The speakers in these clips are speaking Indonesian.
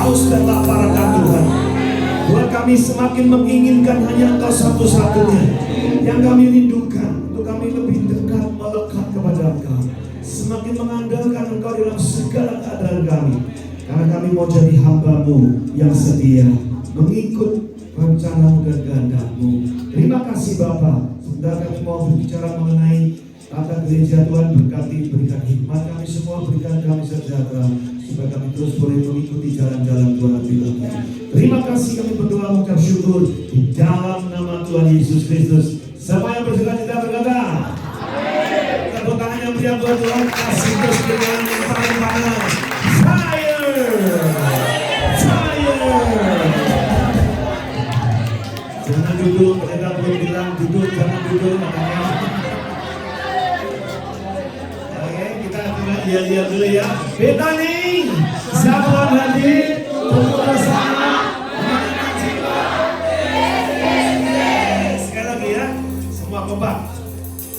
haus dan lapar akan Tuhan. Buat kami semakin menginginkan hanya Engkau satu-satunya yang kami rindukan, untuk kami lebih dekat melekat kepada Engkau, semakin mengandalkan Engkau dalam segala keadaan kami, karena kami mau jadi hamba-Mu yang setia, mengikut rencana-Mu dan kehendak-Mu. Terima kasih Bapa. Sebentar kami mau berbicara mengenai tata gereja. Tuhan berkati, berikan hikmat kami semua, berikan kami sejahtera, supaya kami terus boleh mengikuti jalan-jalan Tuhan lebih lanjut. Terima kasih, kami berdoa mengucap syukur di dalam nama Tuhan Yesus Kristus. Semua yang bersuka-cita berkata amin. Tepuk tangan yang meriah buat Tuhan. Kasih terus dengan yang paling panas. Fire! Fire! Jangan duduk, mereka belum bilang duduk, jangan duduk makanya. Lihat dulu ya. Betani, Satuan Hati, Tumbuh Bersama, Mengenang Jiwa. Sekali lagi ya, semua kompak.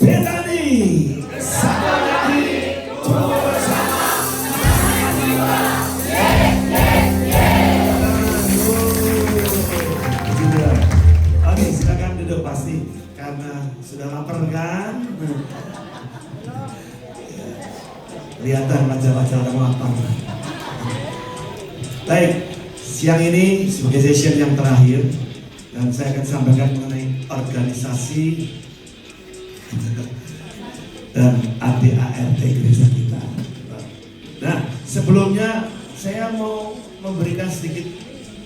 Betani, Satuan Hati, Tumbuh Bersama, Mengenang Jiwa. Oke, silakan duduk pasti karena sudah lapar kan. Kelihatan wajah-wajah kamu lapar. Baik, siang ini sebagai session yang terakhir, dan saya akan sampaikan mengenai organisasi dan ADART gereja kita. Nah, sebelumnya saya mau memberikan sedikit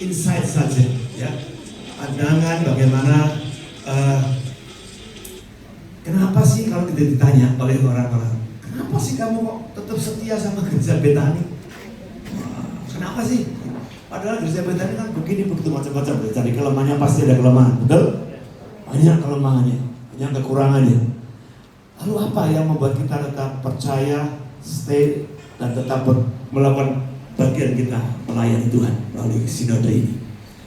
insight saja, ya, pandangan bagaimana kenapa sih kalau kita ditanya oleh orang-orang, kenapa sih kamu kok tetap setia sama gereja Betani? Kenapa sih? Padahal gereja Betani kan begini begitu macam-macam. Cari kelemahannya pasti ada kelemahan, betul? Banyak kelemahannya, banyak kekurangannya. Lalu apa yang membuat kita tetap percaya, stay, dan tetap melakukan bagian kita melayani Tuhan melalui sinode ini?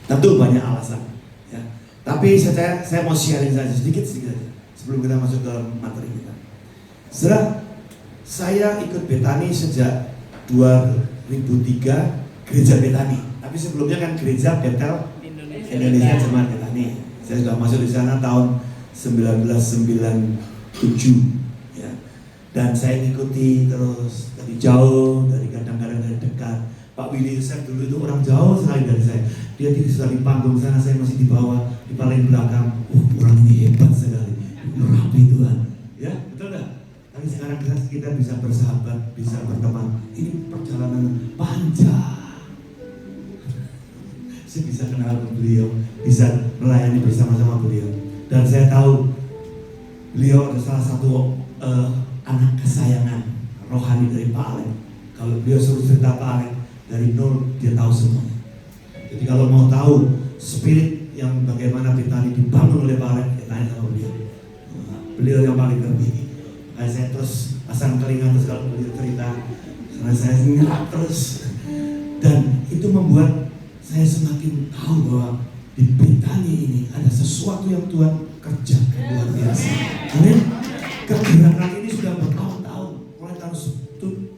Tentu banyak alasan, ya. Tapi saya mau sharing saja sedikit aja sebelum kita masuk ke materi kita. Setelah saya ikut Betani sejak 2003, gereja Betani. Tapi sebelumnya kan gereja Betel Indonesia Jemaat Betani. Saya sudah masuk di sana tahun 1997, ya. Dan saya ikuti terus dari jauh, dari kadang-kadang dari dekat. Pak Willy Yusef dulu itu orang jauh sekali dari saya. Dia sudah di panggung sana, saya masih di bawah, di paling belakang. Orang ini hebat sekali, rapi Tuhan, ya, betul nggak? Tapi sekarang kita bisa bersahabat, bisa berteman. Ini perjalanan panjang. Saya bisa kenal beliau, bisa melayani bersama-sama beliau. Dan saya tahu beliau adalah salah satu anak kesayangan rohani dari Pak Alek. Kalau beliau suruh cerita Pak Alek, dari nol dia tahu semuanya. Jadi kalau mau tahu spirit yang bagaimana Betani dibangun oleh Pak Alek, ya tanya sama beliau. Beliau yang paling tertinggi. Saya terus pasang telinga terus kalau beliau cerita, karena saya nyerap terus, dan itu membuat saya semakin tahu bahwa di Betani ini ada sesuatu yang Tuhan kerjakan luar biasa. Amin. Kegerakan ini sudah bertahun-tahun, mulai tahun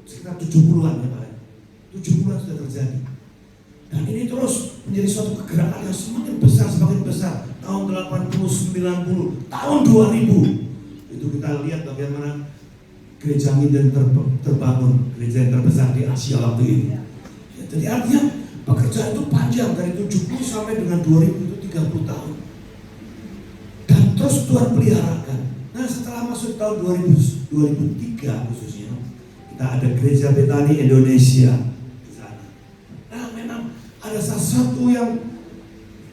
sekitar 70-an ya Pak. 70-an sudah terjadi. Dan ini terus menjadi suatu kegerakan yang semakin besar. Tahun 80, 90, tahun 2000. Itu kita lihat bagaimana gereja Minden terbangun, gereja yang terbesar di Asia waktu ini. Ya, jadi artinya pekerjaan itu panjang, dari 70 sampai dengan 2000 itu 30 tahun. Dan terus Tuhan peliharakan. Nah, setelah masuk tahun 2003 khususnya, kita ada gereja Betani Indonesia di sana. Nah, memang ada sesuatu yang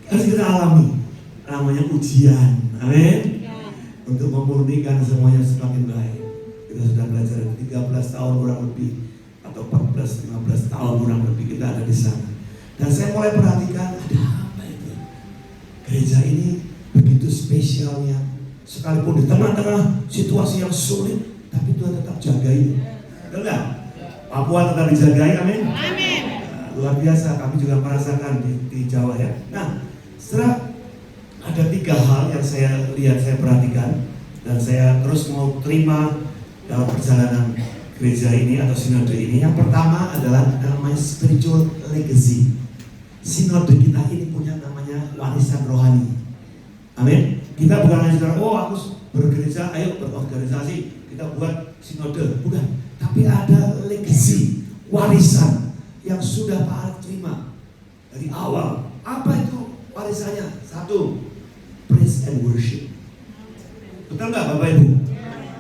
harus kita alami, namanya ujian. Amin. Untuk memurnikan semuanya semakin baik. Kita sudah belajar 13 tahun kurang lebih, atau 14-15 tahun kurang lebih kita ada di sana. Dan saya mulai perhatikan, ada apa itu? Gereja ini begitu spesialnya, sekalipun di tengah-tengah situasi yang sulit, tapi Tuhan tetap jagain. Betul nggak? Papua tetap dijagai, amin. Amin. Nah, luar biasa, kami juga merasakan di Jawa ya. Nah, setelah ada 3 hal yang saya lihat, saya perhatikan, dan saya terus mau terima dalam perjalanan gereja ini atau sinode ini. Yang pertama adalah namanya spiritual legacy. sinode kita ini punya namanya warisan rohani. Amin. Kita bukan hanya sekedar, oh aku bergereja, ayo berorganisasi, kita buat sinode, bukan. Tapi ada legacy, warisan yang sudah Pak Alek terima dari awal. Apa itu warisannya? Satu, praise and worship. Betul nggak Bapak Ibu?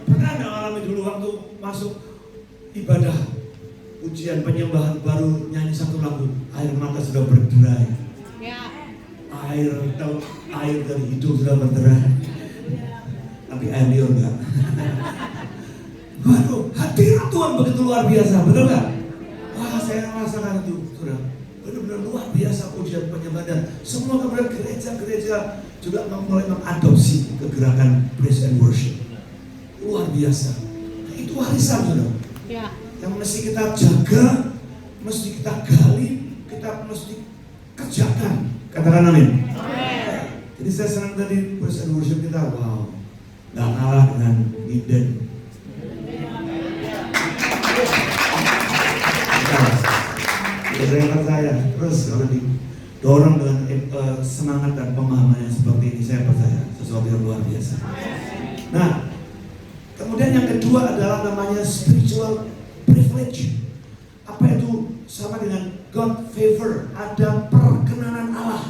Pernah nggak alami dulu waktu masuk ibadah, ujian penyembahan, baru nyanyi satu lagu, air mata sudah berderai, air dari hidung sudah berderai, tapi air liur enggak. Waduh, hadirat Tuhan begitu luar biasa, betul nggak? Wah, saya merasakan itu, sudah benar-benar luar biasa ujian penyembahan. Semua kemudian gereja-gereja juga mulai mengadopsi kegerakan praise and worship. Luar biasa. Nah, itu warisan, saudara. Ya. Yang mesti kita jaga, mesti kita gali, kita mesti kerjakan. Katakan amin. Jadi saya senang tadi praise and worship kita, wow, nggak kalah dengan Eden. Saya percaya terus kalau didorong dengan semangat dan pemahaman yang seperti ini, saya percaya sesuatu yang luar biasa. Nah, kemudian yang kedua adalah namanya spiritual privilege. Apa itu? Sama dengan God favor, ada perkenanan Allah.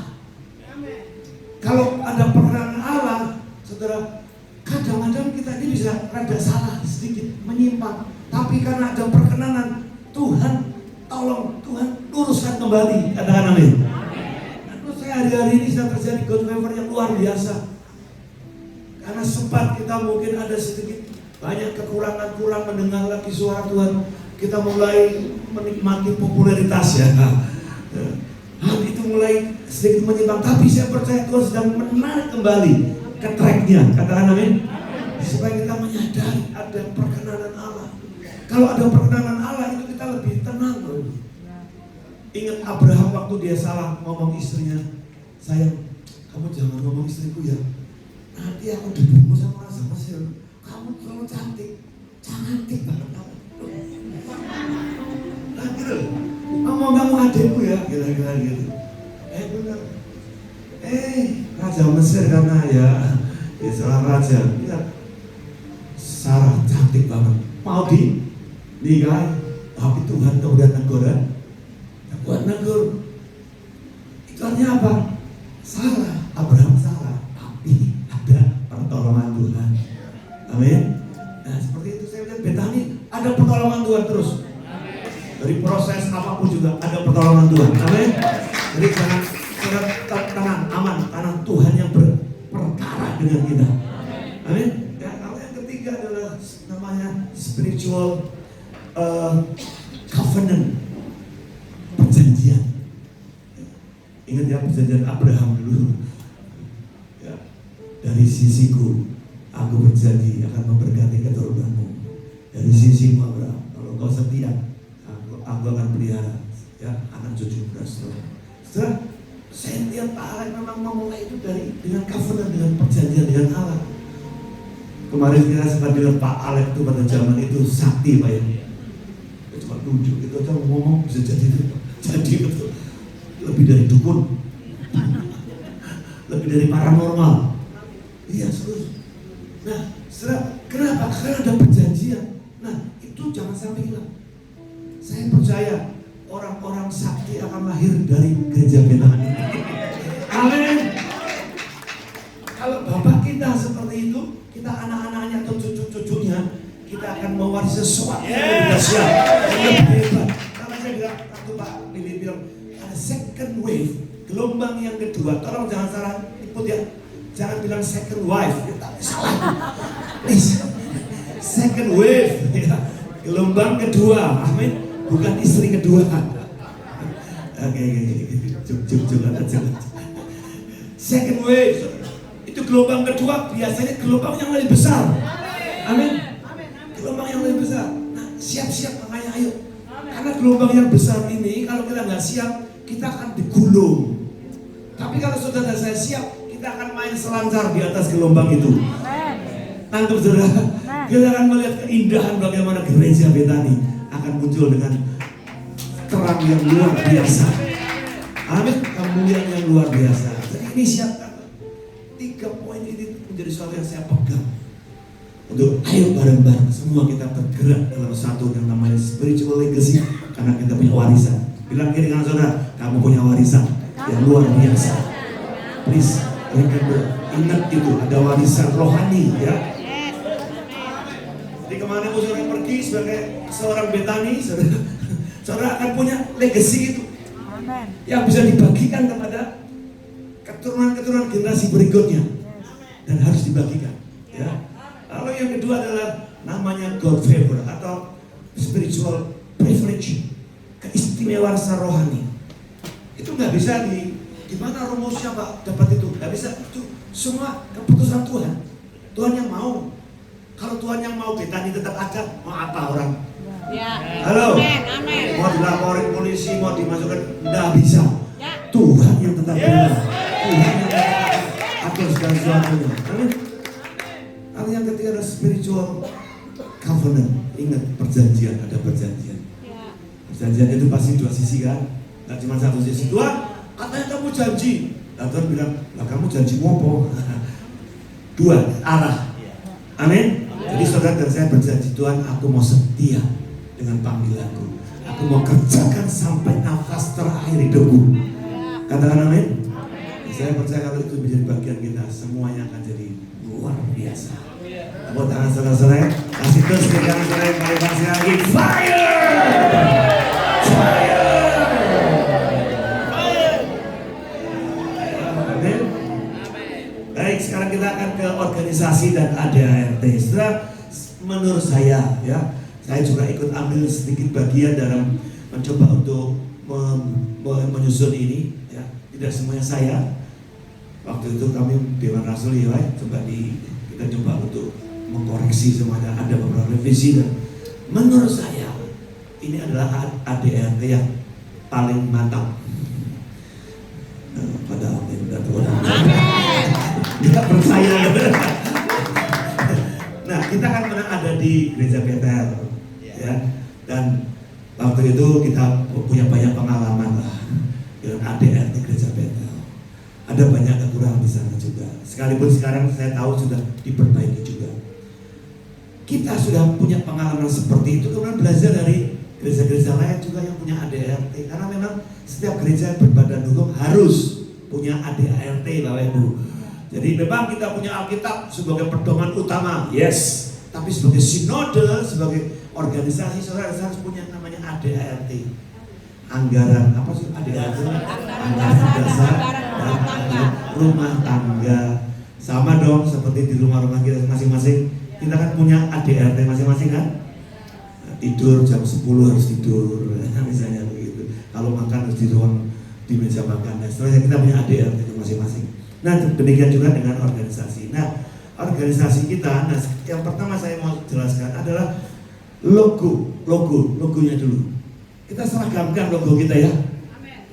Kalau ada perkenanan Allah, saudara, kadang-kadang kita ini bisa rada salah sedikit, menyimpang. Tapi karena ada perkenanan Tuhan, tolong Tuhan luruskan kembali. Katakan amin. Menurut saya hari-hari ini sedang terjadi God favor yang luar biasa. Karena sempat kita mungkin ada sedikit banyak kekurangan mendengar lagi suara Tuhan, kita mulai menikmati popularitas ya. Hal itu mulai sedikit menyimpang, tapi saya percaya Tuhan sedang menarik kembali ke tracknya. Katakan amin. Supaya kita menyadari ada perkenanan Allah. Kalau ada perkenanan Allah itu kita lebih tenang. Ingat Abraham waktu dia salah ngomong istrinya, sayang, kamu jangan ngomong istriku ya, nanti aku dibunuh sama raja Mesir. Kamu terlalu cantik banget kamu. Nah gitu, kamu adikku ya, kira-kira gitu. Benar. Raja Mesir karena ya salah raja. Lihat, Sarah cantik banget, mau dinikahi, tapi Tuhan kemudian negur. Itu artinya apa? Abraham salah, tapi ada pertolongan Tuhan. Amin. Nah seperti itu saya lihat Betani ada pertolongan Tuhan terus. Dari proses apapun juga ada pertolongan Tuhan. Amin. Jadi jangan tenang, aman, karena Tuhan yang berperkara dengan kita. Amin. Ya, kalau yang ketiga adalah namanya spiritual covenant, perjanjian. Ingat ya perjanjian Abraham dulu. Ya, dari sisiku aku berjanji akan memberkati keturunanmu. Dari sisimu Abraham, kalau kau setia, aku akan pelihara ya anak cucu Setelah saya lihat Pak Alek memang memulai itu dengan covenant, dengan perjanjian dengan Allah. Kemarin kita sempat dengar Pak Alek itu pada zaman itu sakti Pak ya. Dia cuma duduk itu aja ngomong bisa jadi betul. Lebih dari dukun, lebih dari paranormal. Iya terus. Nah, kenapa? Karena ada perjanjian. Nah, itu jangan sampai hilang. Saya percaya orang-orang sakti akan lahir dari gereja Betani. Amin. Kalau bapak kita seperti itu, kita anak-anaknya atau cucu-cucunya, kita akan mewarisi sesuatu yang lebih dahsyat, yang lebih hebat. Karena saya bilang, waktu Pak Billy bilang, ada second wave, gelombang yang kedua. Tolong jangan salah ikut ya. Jangan bilang second wife, ya, tak salah. Second wave, ya. Gelombang kedua, amin. Bukan istri kedua. Oke. Second wave, itu gelombang kedua. Biasanya gelombang yang lebih besar. Amin. Gelombang yang lebih besar. Nah, siap-siap makanya ayo. Karena gelombang yang besar ini, kalau kita nggak siap, kita akan digulung. Tapi kalau saudara saya siap, kita akan main selancar di atas gelombang itu. Tangkap saudara. Kita akan melihat keindahan bagaimana gereja Betani akan muncul dengan terang yang luar biasa. Amin. Kemuliaan yang luar biasa. Jadi ini siapkan 3 poin ini menjadi sesuatu yang saya pegang. Untuk ayo bareng-bareng semua kita bergerak dalam satu yang namanya spiritual legacy, karena kita punya warisan. Bilang kiri dengan saudara, kamu punya warisan yang luar biasa. Please, ingat itu, ada warisan rohani ya. Jadi kemana pun saudara pergi sebagai seorang betani, saudara akan punya legacy itu yang bisa dibagikan kepada keturunan-keturunan generasi berikutnya, dan harus dibagikan ya. Lalu yang kedua adalah namanya God favor atau spiritual privilege, keistimewaan secara rohani. Itu nggak bisa di mana rumusnya Pak dapat itu, nggak bisa. Itu semua keputusan Tuhan. Tuhan yang mau. Kalau Tuhan yang mau, betani tetap ada. Mau apa orang? Ya. Halo. Amen. Mau dilaporin polisi, mau dimasukkan, nggak bisa. Ya. Tuhan yang tetap benar. Tuhan yang atur segala sesuatunya. Amin. Lalu yang ketiga adalah spiritual covenant. Ingat, perjanjian, ada perjanjian. Ya. Perjanjian itu pasti 2 sisi kan? Nggak cuma 1 sisi. Tuhan, katanya kamu janji. Nah, Tuhan bilang, lah kamu janji ngopo? 2 arah. Amin. Jadi saudara dan saya berjanji, Tuhan, aku mau setia dengan panggilanku. Aku mau kerjakan sampai nafas terakhir hidupku. Katakan amin. Saya percaya kalau itu menjadi bagian kita, semuanya akan jadi luar biasa. Tepuk tangan saudara-saudara, kasih terus ke kanan saudara yang paling pasti lagi. Fire! Fire! Amin. Baik, sekarang kita akan ke organisasi dan ADART. Setelah menurut saya, ya, saya juga ikut ambil sedikit bagian dalam mencoba untuk menyusun ini. Ya, tidak semuanya saya. Waktu itu kami Dewan Rasul ya, kita coba untuk mengkoreksi semuanya, ada beberapa revisi, dan menurut saya ini adalah ADRT yang paling matang. Padahal ini udah tua. Kita percaya. Nah, kita kan pernah ada di Gereja Betel, ya, dan waktu itu kita punya banyak pengalaman lah dengan ADRT Gereja Betel. Ada banyak kekurangan di sana juga. Sekalipun sekarang saya tahu sudah diperbaiki juga. Kita sudah punya pengalaman seperti itu, kemudian belajar dari gereja-gereja lain juga yang punya ADART. Karena memang setiap gereja berbadan hukum harus punya ADART, Bapak Ibu. Jadi memang kita punya Alkitab sebagai pedoman utama, yes. Tapi sebagai sinode, sebagai organisasi, saudara harus punya namanya ADART. Anggaran apa sih ADART? Anggaran dasar dan rumah tangga. Sama dong seperti di rumah-rumah kita masing-masing. Kita kan punya ADART masing-masing kan? Tidur jam 10 harus tidur, misalnya begitu. Kalau makan harus di ruang di meja makan. Nah, setelah kita punya ADART masing-masing. Nah, demikian juga dengan organisasi. Nah, organisasi kita, nah yang pertama saya mau jelaskan adalah logonya dulu. Kita seragamkan logo kita ya.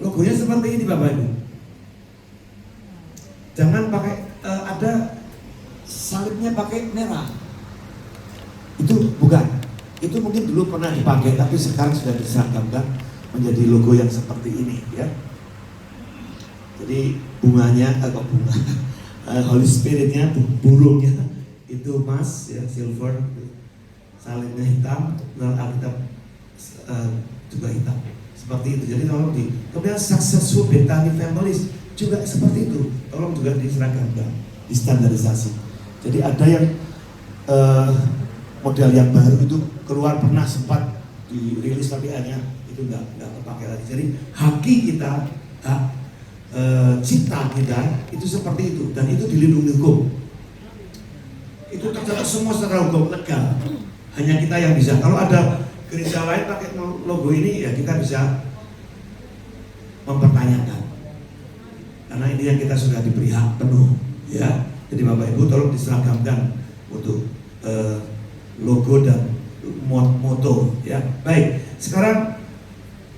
Logonya seperti ini Bapak Ibu. Jangan pakai ada salibnya pakai merah. Itu bukan. Itu mungkin dulu pernah dipakai, tapi sekarang sudah diseragamkan menjadi logo yang seperti ini ya. Jadi bunganya atau bunga Holy Spiritnya, burungnya itu emas ya, silver, salibnya hitam, dan Alkitab juga hitam seperti itu. Jadi tolong kemudian successful Bethany families juga seperti itu, tolong juga diseragamkan, distandarisasi. Jadi ada yang model yang baru itu keluar, pernah sempat dirilis tapi hanya itu nggak terpakai lagi. Jadi haki kita, cipta kita itu seperti itu, dan itu dilindungi hukum. Itu tercatat semua secara hukum legal. Hanya kita yang bisa. Kalau ada gereja lain pakai logo ini, ya kita bisa mempertanyakan. Karena ini yang kita sudah diberi hak penuh, ya. Jadi Bapak Ibu tolong diseragamkan untuk logo dan moto, ya. Baik. Sekarang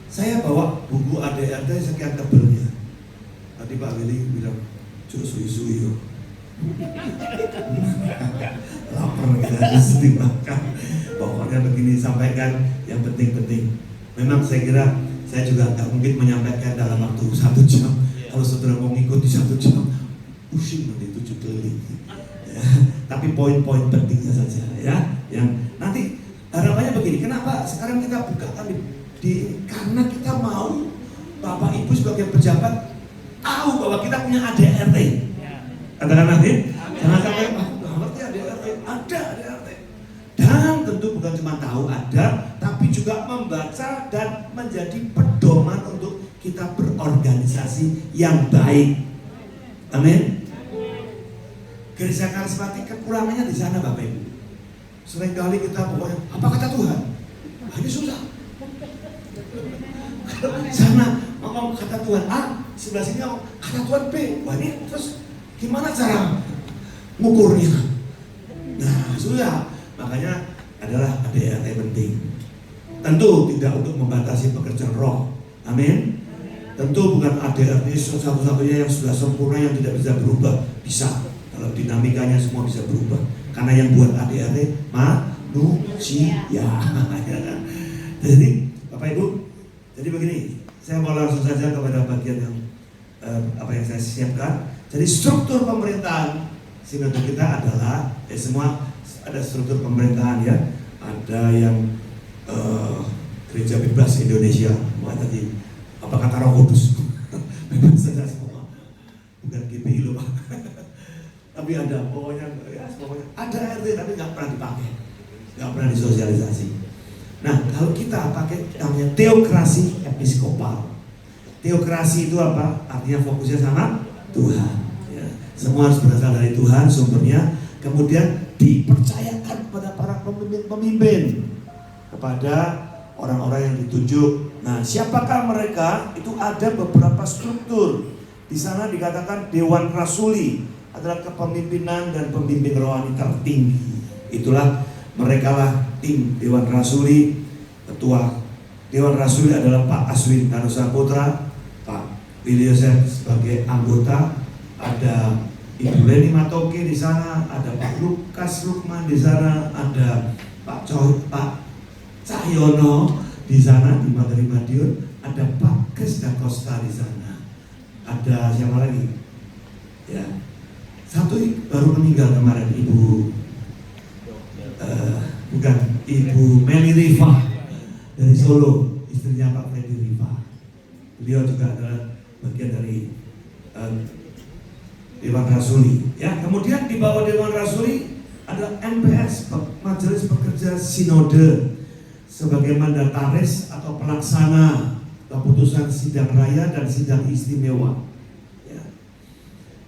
saya bawa buku ADART sekian tebelnya. Tadi Pak Willy bilang, cuk suwi-suwi yo. Lapar kita harus dimakan. Pokoknya begini, sampaikan yang penting-penting. Memang saya kira Saya juga nggak mungkin menyampaikan dalam waktu 1 jam. Kalau saudara mau ngikuti 1 jam, pusing nanti 7 keliling. Ya, tapi poin-poin pentingnya saja ya. Yang nanti harapannya begini, kenapa sekarang kita bukakan karena kita mau Bapak Ibu sebagai pejabat tahu bahwa kita punya ADRT. Katakan amin. Jangan sampai ngerti ADRT, ada ADRT. Dan tentu bukan cuma tahu ada, tapi juga membaca dan menjadi pedoman untuk kita berorganisasi yang baik. Amin. Gereja karismatik kekurangannya di sana Bapak Ibu. Seringkali kita pokoknya apa kata Tuhan? Ini susah. Sana ngomong kata Tuhan A, sebelah sini ngomong kata Tuhan B. Wah ini terus gimana cara ngukurnya? Nah susah. Makanya adalah ADRT penting. Tentu tidak untuk membatasi pekerjaan roh. Amin. Tentu bukan ADRT satu-satunya yang sudah sempurna yang tidak bisa berubah. Bisa. Kalau dinamikanya semua bisa berubah. Karena yang buat ADRT manusia. Jadi Bapak Ibu, jadi begini, saya mau langsung saja kepada bagian yang apa yang saya siapkan. Jadi struktur pemerintahan sinode kita adalah semua ada struktur pemerintahan ya. Ada yang gereja bebas Indonesia, tadi apa kata Roh Kudus, bebas saja semua, bukan GPI loh Pak. Tapi ada pokoknya ada RT tapi nggak pernah dipakai, nggak pernah disosialisasi. Nah kalau kita pakai namanya teokrasi episkopal. Teokrasi itu apa? Artinya fokusnya sama Tuhan. Ya. Semua harus berasal dari Tuhan sumbernya. Kemudian dipercayakan kepada para pemimpin, kepada orang-orang yang ditunjuk. Nah siapakah mereka? Itu ada beberapa struktur. Di sana dikatakan Dewan Rasuli adalah kepemimpinan dan pembimbing rohani tertinggi. Itulah mereka lah tim Dewan Rasuli. Ketua Dewan Rasuli adalah Pak Aswin Danusa Putra, Pak Willy Yosef sebagai anggota, ada Ibu Leni Matoke di sana, ada Pak Lukas Lukman di sana, ada Pak Cahyono di sana di Materi Madiun, ada Pak Kris da Costa di sana, ada siapa lagi? Ya. Satu baru meninggal kemarin, Ibu Meli Rifa dari Solo, istrinya Pak Freddy Rifa. Beliau juga adalah bagian dari Dewan Rasuli. Ya, kemudian di bawah Dewan Rasuli ada MPS, Majelis Pekerja Sinode, sebagai mandataris atau pelaksana keputusan sidang raya dan sidang istimewa.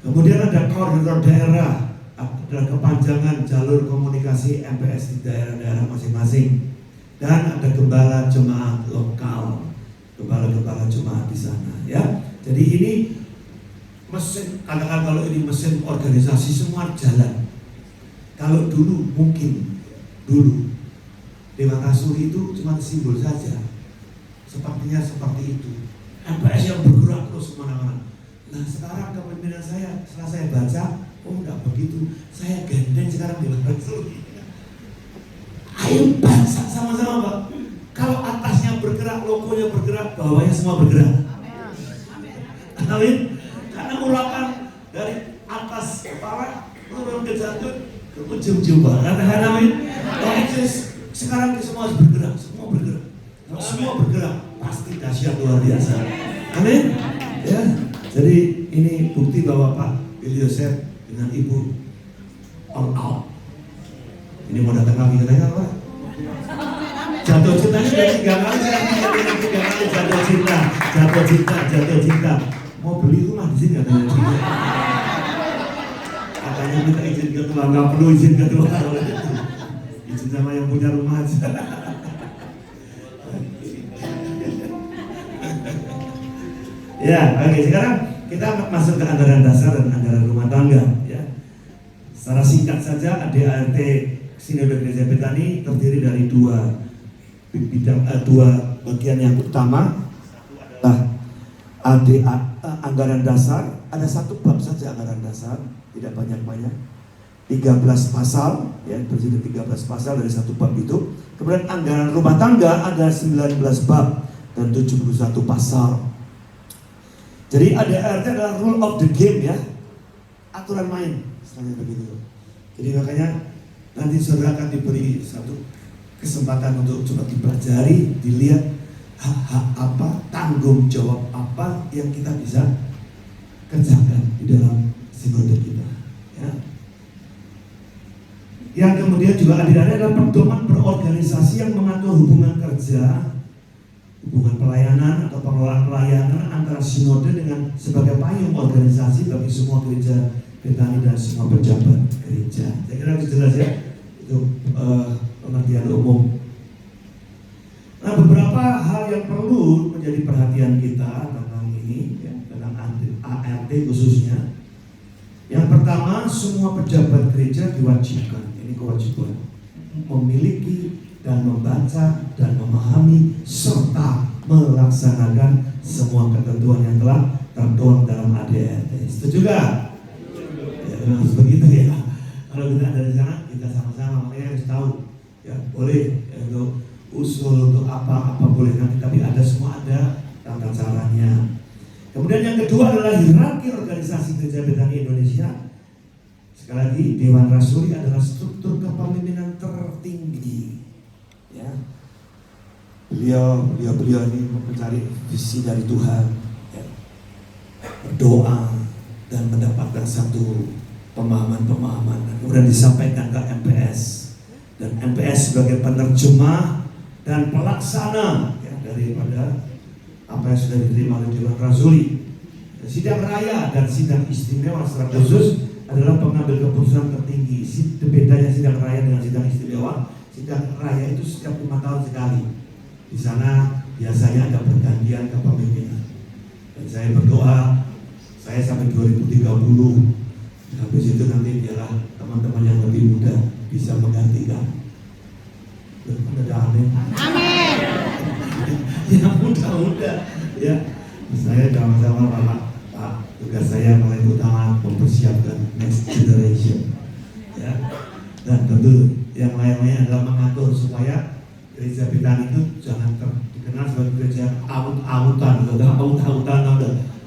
Kemudian ada koordinator daerah, adalah kepanjangan jalur komunikasi MPS di daerah-daerah masing-masing. Dan ada gembala jemaat lokal, gembala-gembala jemaat di sana. Ya, jadi ini mesin, katakan kalau ini mesin organisasi semua jalan. Kalau dulu mungkin Dewan Rasuli itu cuma simbol saja, sepertinya seperti itu. MPS yang bergerak terus kemana-mana. Nah sekarang kepemimpinan saya, setelah saya baca, oh enggak begitu, saya gandeng sekarang Dewan Rasuli. Ayo bangsa sama-sama Pak. Kalau atasnya bergerak, logonya bergerak, bawahnya semua bergerak. Amin. Karena urapan dari atas kepala turun ke jantut ke ujung jubah. Katakan amin. Sekarang semua harus bergerak, semua bergerak. Kalau semua bergerak, pasti dahsyat luar biasa. Amin. Ya. Jadi ini bukti bahwa Pak Willy Yosef dengan Ibu all out. Ini mau datang lagi katanya Pak. Jatuh cintanya sudah 3 kali, saya 3 kali jatuh cinta. Mau beli rumah di sini katanya. Katanya minta izin ketua, nggak perlu izin ketua kalau itu. Izin sama yang punya rumah aja. Ya, oke. Sekarang kita masuk ke anggaran dasar dan anggaran rumah tangga. Ya, secara singkat saja, ADART Sinode Gereja Betani terdiri dari dua bagian yang utama. Anggaran dasar, ada satu bab saja anggaran dasar, tidak banyak-banyak. 13 pasal, ya, terdiri 13 pasal dari satu bab itu. Kemudian anggaran rumah tangga ada 19 bab. dan 71 pasal. Jadi ADART adalah rule of the game ya, aturan main, istilahnya begitu. Jadi makanya nanti saudara akan diberi satu kesempatan untuk coba dipelajari, dilihat hak-hak apa, tanggung jawab apa yang kita bisa kerjakan di dalam sinode kita. Ya. Yang kemudian juga ADART adalah pedoman berorganisasi yang mengatur hubungan kerja, hubungan pelayanan atau pengelolaan pelayanan antara sinode dengan sebagai payung organisasi bagi semua gereja Betani dan semua pejabat gereja. Saya kira itu jelas ya, itu pengertian umum. Nah, beberapa hal yang perlu menjadi perhatian kita tentang ini, ya, tentang ART khususnya. Yang pertama, semua pejabat gereja diwajibkan, ini kewajiban, memiliki dan membaca dan memahami serta melaksanakan semua ketentuan yang telah tertuang dalam ADART. Setuju gak? Ya, memang harus begitu ya. Kalau kita dari sana, kita sama-sama makanya harus tahu. Ya, boleh ya, untuk usul untuk apa boleh nanti, tapi ada semua ada tata caranya. Kemudian yang kedua adalah hierarki organisasi Gereja Betani Indonesia. Sekali lagi, Dewan Rasuli adalah struktur kepemimpinan tertinggi. Ya, beliau ini mencari visi dari Tuhan, ya, berdoa dan mendapatkan satu pemahaman, kemudian disampaikan ke MPS, dan MPS sebagai penerjemah dan pelaksana ya, daripada apa yang sudah diterima oleh Dewan Rasuli. Sidang raya dan sidang istimewa secara khusus adalah pengambil keputusan tertinggi. Bedanya sidang raya dengan sidang istimewa, sidang raya itu setiap 5 tahun sekali. Di sana biasanya ada pergantian kepemimpinan. Dan saya berdoa, saya sampai 2030. Habis itu nanti biarlah teman-teman yang lebih muda bisa menggantikan. Amin. Amin. Yang muda-muda, ya. Saya sama-sama Pak, tugas saya paling utama mempersiapkan next generation. Ya. Dan tentu yang lain-lain adalah mengatur supaya gereja Betani itu jangan dikenal sebagai gereja aut-autan,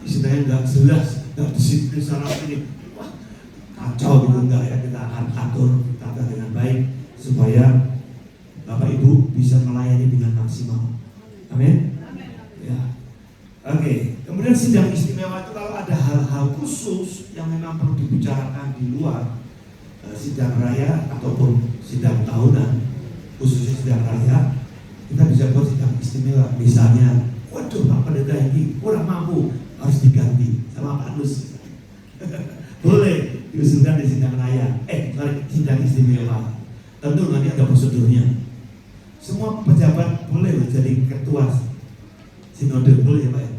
istilahnya nggak jelas, nggak disiplin sana sini, wah kacau gitu, enggak ya. Kita akan atur, tata dengan baik supaya Bapak Ibu bisa melayani dengan maksimal. Amin. Ya. Oke. Kemudian sidang istimewa itu kalau ada hal-hal khusus yang memang perlu dibicarakan di luar sidang raya ataupun sidang tahunan, khususnya sidang raya, kita bisa buat sidang istimewa. Misalnya, waduh Pak Pendeta ini kurang mampu, harus diganti sama Pak Nus. Boleh diusulkan di sidang raya, sidang istimewa. Tentu nanti ada prosedurnya. Semua pejabat boleh jadi ketua sinode, boleh ya Pak ya?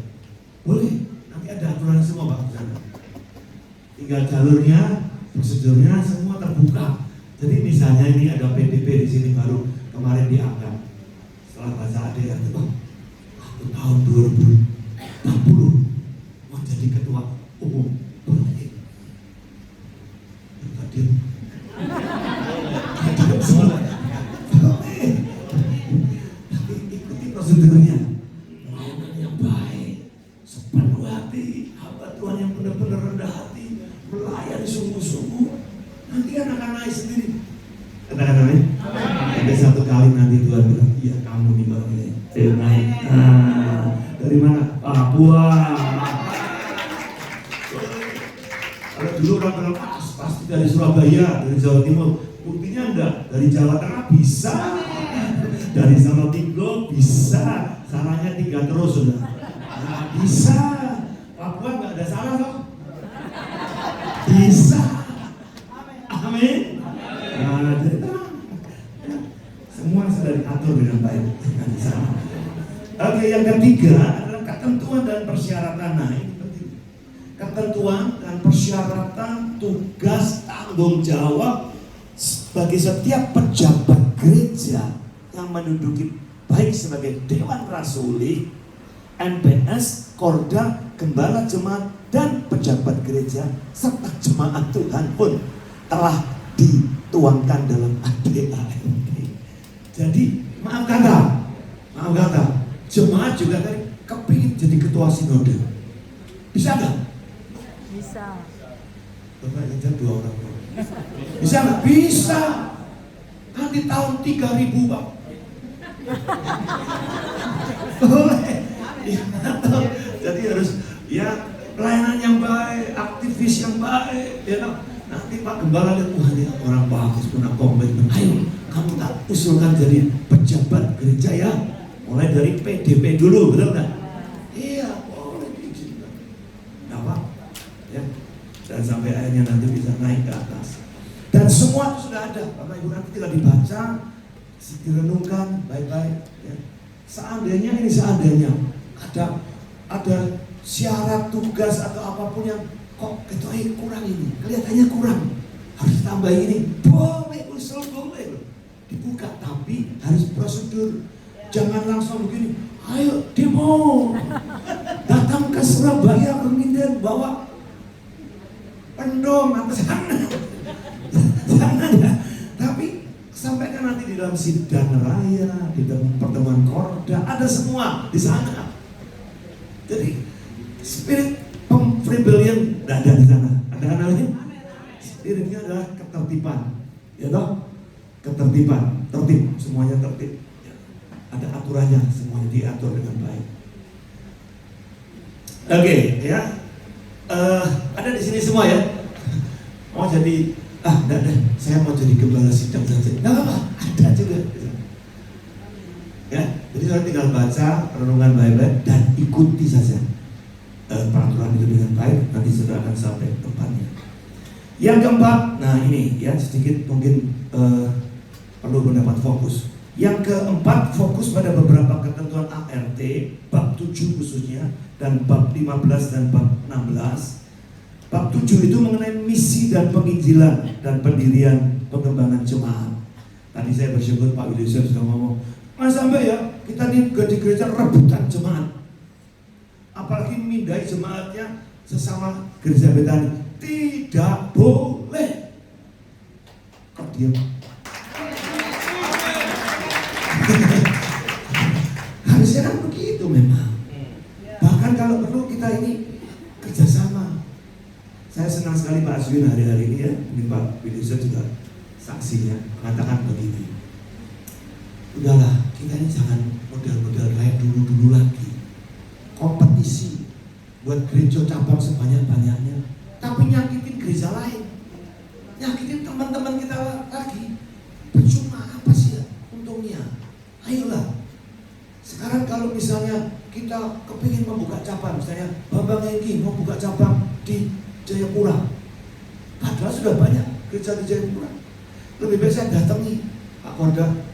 Boleh, nanti ada aturan semua Pak. Tinggal jalurnya, prosedurnya semua terbuka. Jadi misalnya ini ada PDP di sini baru kemarin diangkat. Setelah baca ADART, aku tahun 2060 mau jadi ketua umum. Boleh. Hadir. Tapi ikuti prosedurnya. Pelayanan yang baik, sepenuh hati, hamba Tuhan yang benar-benar rendah hati, melayani sungguh-sungguh. Nanti kan akan naik sendiri. Katakan amin. Ada satu kali nanti Tuhan bilang, iya kamu nih Bang ini. Naik. Dari mana? Papua. Kalau dulu orang bilang, pasti dari Surabaya, dari Jawa Timur. Buktinya enggak, dari Jawa Tengah bisa. Dari Salatiga bisa. Salahnya 3 terus sudah. Bisa. Papua enggak ada salah kok. Bisa. Amin. Nah, jadi semua sudah diatur dengan baik. Oke, yang ketiga adalah ketentuan dan persyaratan. Nah, ini penting. Ketentuan dan persyaratan tugas tanggung jawab bagi setiap pejabat gereja yang menduduki baik sebagai Dewan Rasuli, MPS, Korda, Gembala Jemaat, dan pejabat gereja serta jemaat Tuhan pun telah dituangkan dalam ADART. Jadi maaf kata, jemaat juga kan kepingin jadi ketua sinode. Bisa nggak? Bisa. Bapak jajan 2 orang. Bisa nggak? Bisa. Nanti tahun 3000 Pak. Boleh. Ya, jadi harus ya pelayanan yang baik, aktivis yang baik, ya kan? Nanti Pak Gembala lihat, wah ini orang bagus, punya komitmen. Ayo, kamu tak usulkan jadi pejabat gereja ya. Mulai dari PDP dulu, betul nggak? Iya, boleh diizinkan. Nggak apa, ya. Dan sampai akhirnya nanti bisa naik ke atas. Dan semua itu sudah ada. Bapak Ibu nanti tinggal dibaca, direnungkan baik-baik. Ya. Seandainya ada syarat tugas atau apapun yang kok ketuai kurang ini, kelihatannya kurang, harus tambah ini, boleh usul, boleh dibuka, tapi harus prosedur. Jangan langsung begini, ayo demo, datang ke Surabaya kemudian bawa pendom atau sana, ya. Tapi sampaikan nanti di dalam sidang raya, di dalam pertemuan korda, ada semua di sana. Jadi spirit rebellion tidak ada di sana. Ada namanya? Spiritnya adalah ketertiban, ya toh? Ketertiban, tertib, semuanya tertib. Ya. Ada aturannya, semuanya diatur dengan baik. Oke, ya. Ada di sini semua ya. Mau jadi enggak, saya mau jadi gembala sidang saja. Enggak apa-apa, ada juga. Ya, jadi saya tinggal baca renungan baik-baik dan ikuti saja peraturan itu dengan baik, nanti sudah akan sampai tempatnya. Yang keempat, nah ini ya sedikit mungkin perlu mendapat fokus. Yang keempat, fokus pada beberapa ketentuan ART, bab 7 khususnya, dan bab 15 dan bab 16. Bab 7 itu mengenai misi dan penginjilan dan pendirian pengembangan jemaat. Tadi saya bersyukur Pak Willy sudah ngomong, mas sampai ya kita di gereja rebutan jemaat, apalagi mindai jemaatnya sesama gereja Betani, tidak boleh. Kok diam? Harusnya kan begitu memang. Bahkan kalau perlu kita ini kerjasama. Saya senang sekali Pak Aswin hari-hari ini ya, ini Pak Widusya juga saksinya mengatakan begini. Udahlah, kita ini jangan model-model kayak dulu-dulu lagi. Kompetisi buat gereja cabang sebanyak-banyaknya, tapi nyakitin gereja lain, nyakitin teman-teman kita lagi. Percuma, apa sih ya untungnya? Ayolah. Sekarang kalau misalnya kita kepingin membuka cabang, misalnya Bambang Hengki mau buka cabang di Jayapura, padahal sudah banyak gereja di Jayapura. Lebih baik saya datangi Pak Korda,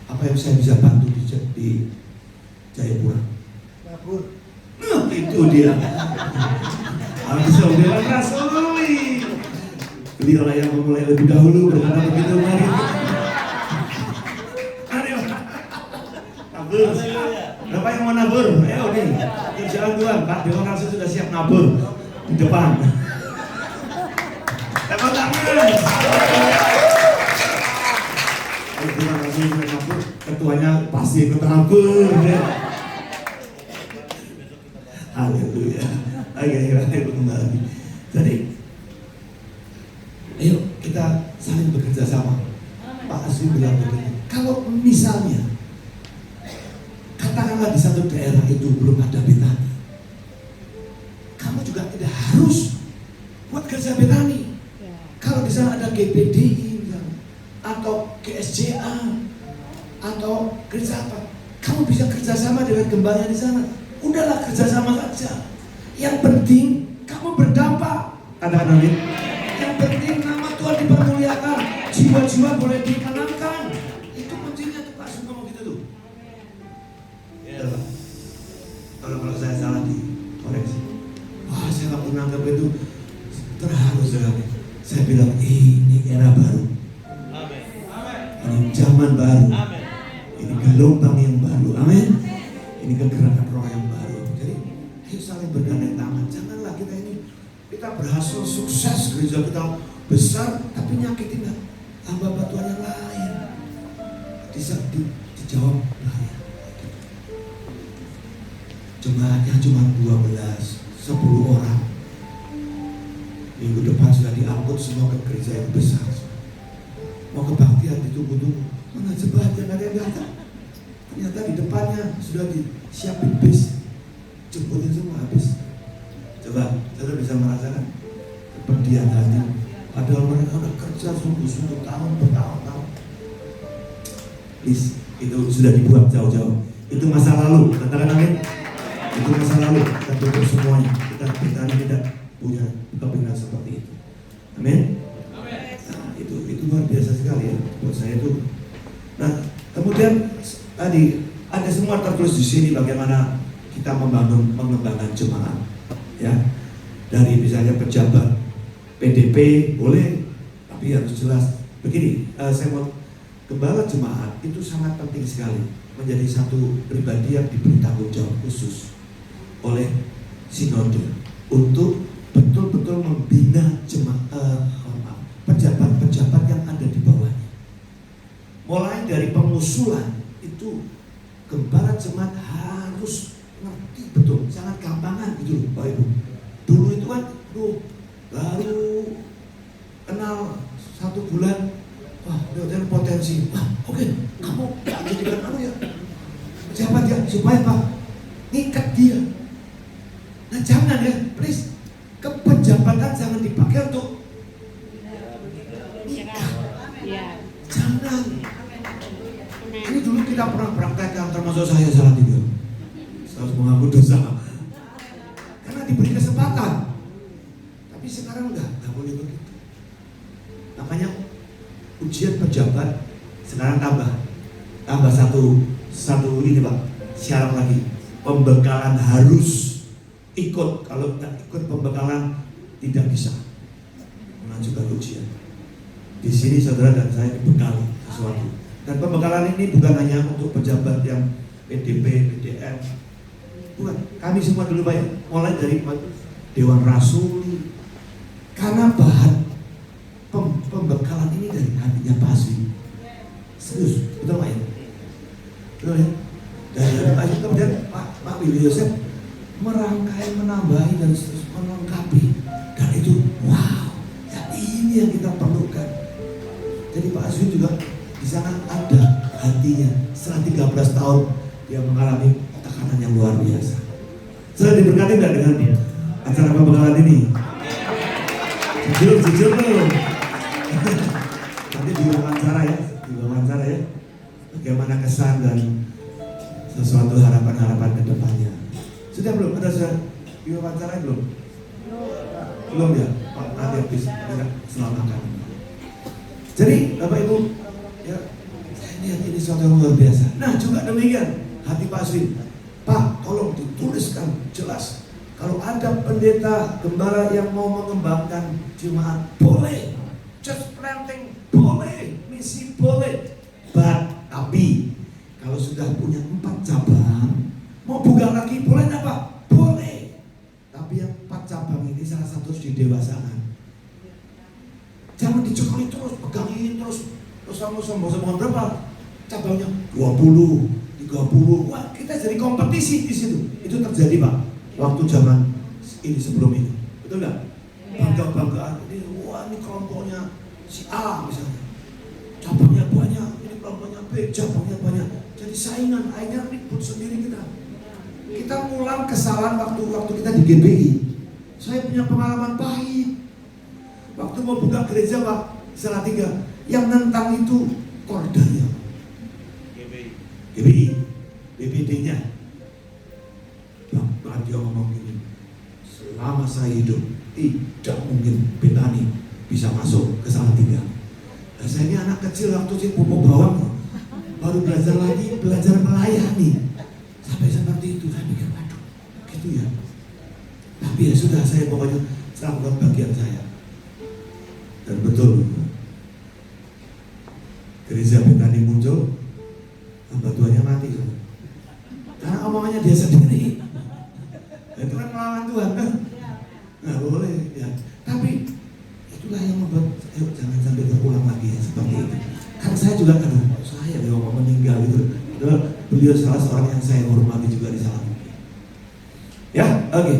apa yang saya bisa bantu di Jayapura? Dapur. Nah, itu dia. Harus bilang rasuli. Beliau yang memulai lebih dahulu, berkata begitu, mari. Nabur. Berapa yang mau nabur? Ayo nih, kerjaan Tuhan. Pak Dewan langsung sudah siap nabur di depan. Tepuk tangan. Terima kasih sudah nabur. Ketuanya pasti ikut nabur. Haleluya. Oke, kembali. Jadi, ayo kita saling bekerja sama. Pak Aswi bilang begini, kalau misalnya katakanlah di satu daerah itu belum ada Betani, kamu juga tidak harus buat kerja Betani. Kalau di sana ada GPDI misalnya, atau GSJA, atau gereja apa, kamu bisa kerjasama dengan gembala di sana. Udahlah kerjasama saja. Yang penting kamu berdampak. Katakan amin. Yang penting nama Tuhan dipermuliakan, jiwa-jiwa boleh dimenangkan. Itu kuncinya tuh Pak Suka mau gitu tuh. Ya. Kalau saya salah dikoreksi. Wah, saya nggak pernah anggap itu terharu sekali. Saya bilang ini era baru. Amin. Ini zaman baru. Amin. Ini gelombang yang baru. Amin. Ini kegerakan roh yang baru. Jadi kita saling bergandeng tangan. Janganlah kita berhasil sukses, gereja kita besar, tapi nyakitin hamba Tuhan yang lain. Dijawab lah ya. jumlahnya cuma 12, 10 orang. Minggu depan sudah diangkut semua ke gereja yang besar. Mau kebaktian ditunggu-tunggu, mana jemaatnya nggak ada yang datang. Ternyata di depannya sudah disiapin bis, jemputin semua habis. Coba, saudara bisa merasakan kepedihan hati. Padahal mereka udah kerja sungguh-sungguh tahun bertahun-tahun. Please, itu sudah dibuat jauh-jauh. Itu masa lalu, katakan amin. Itu masa lalu, kita tutup semuanya. Kita tidak punya kepentingan seperti itu. Amin. Nah, itu luar biasa sekali ya buat saya itu. Nah, kemudian tadi ada semua tertulis di sini bagaimana kita mengembangkan jemaat, ya. Dari misalnya pejabat PDP boleh, tapi harus jelas. Begini, saya mau gembala jemaat itu sangat penting sekali menjadi satu pribadi yang diberi tanggung jawab khusus oleh sinode untuk betul-betul membina pejabat-pejabat yang ada di bawahnya. Mulai dari pengusulan itu gembala jemaat harus ngerti betul, sangat gampangan gitu Bapak Ibu. Dulu itu kan baru kenal 1 bulan, wah udah potensi, wah oke, kamu jadikan kamu ya pejabat ya supaya apa? Ngikat dia. Nah jangan ya, please, kepejabatan jangan dipakai untuk nikah. Jangan. Ini dulu kita pernah praktekkan, termasuk saya salah juga. Saya harus mengaku dosa. Karena diberi kesempatan. Tapi sekarang nggak boleh begitu. Makanya ujian pejabat sekarang tambah satu ini Pak, syarat lagi. Pembekalan harus ikut, kalau tidak ikut pembekalan tidak bisa mengajukan ujian. Di sini saudara dan saya dibekali sesuatu. Dan pembekalan ini bukan hanya untuk pejabat yang PDP, PDM, bukan. Kami semua dulu Pak ya, mulai dari Dewan Rasuli. Karena bahan pembekalan ini dari hatinya Pak Aswi. Serius, betul Pak ya? Betul ya? Dari Pak Aswi kemudian Pak Willy Yosef merangkai, menambahi dan melengkapi, dan itu wow, ya ini yang kita perlukan. Jadi Pak Aswi juga di sana ada hatinya. Setelah 13 tahun dia mengalami tekanan yang luar biasa. Sudah diberkati tidak dengan acara pembekalan ini? Jujur belum? Nanti diwawancara ya, bagaimana kesan dan sesuatu harapan-harapan ke depannya. Sudah belum? Ada sudah diwawancara belum? Belum ya? Pak, nanti habis selamatkan. Jadi Bapak Ibu, ya saya lihat ini sesuatu yang luar biasa. Nah juga demikian hati Pak Aswi. Pak, tolong dituliskan jelas. Kalau ada pendeta gembala yang mau mengembangkan jemaat, boleh. Just planting boleh, misi boleh. Tapi kalau sudah punya 4 cabang, mau buka lagi boleh apa? Boleh. Tapi yang 4 cabang ini salah satu harus didewasakan. Jangan dicekali terus, pegangin terus sombong-sombong berapa? Cabangnya 20, 30. Wah, kita jadi kompetisi di situ. Itu terjadi Pak, waktu zaman ini sebelum ini. Betul nggak? Bangga-banggaan. Wah, ini kelompoknya si A misalnya. Cabangnya banyak, ini kelompoknya B, cabangnya banyak. Jadi saingan, akhirnya ribut sendiri kita. Kita ngulang kesalahan waktu kita di GBI. Saya punya pengalaman pahit. Waktu mau buka gereja Pak, Salatiga, yang nentang itu Kordanya. GBI, BPD-nya. Bang dia ngomong gini, selama saya hidup tidak mungkin Betani bisa masuk ke Salatiga. Nah, saya ini anak kecil waktu sih pupuk bawang, baru belajar lagi, belajar melayani. Sampai seperti itu, saya mikir, waduh, gitu ya. Tapi ya sudah, saya pokoknya lakukan bagian saya. Dan betul, gereja Betani muncul, hamba Tuhannya mati. Karena omongannya dia sendiri. Itu kan melawan Tuhan kan? Nggak boleh ya. Tapi itulah yang membuat, ayo jangan sampai terulang lagi ya seperti itu. Kan saya juga saya mau meninggal itu. Beliau salah seorang yang saya hormati juga di Salatiga. Oke.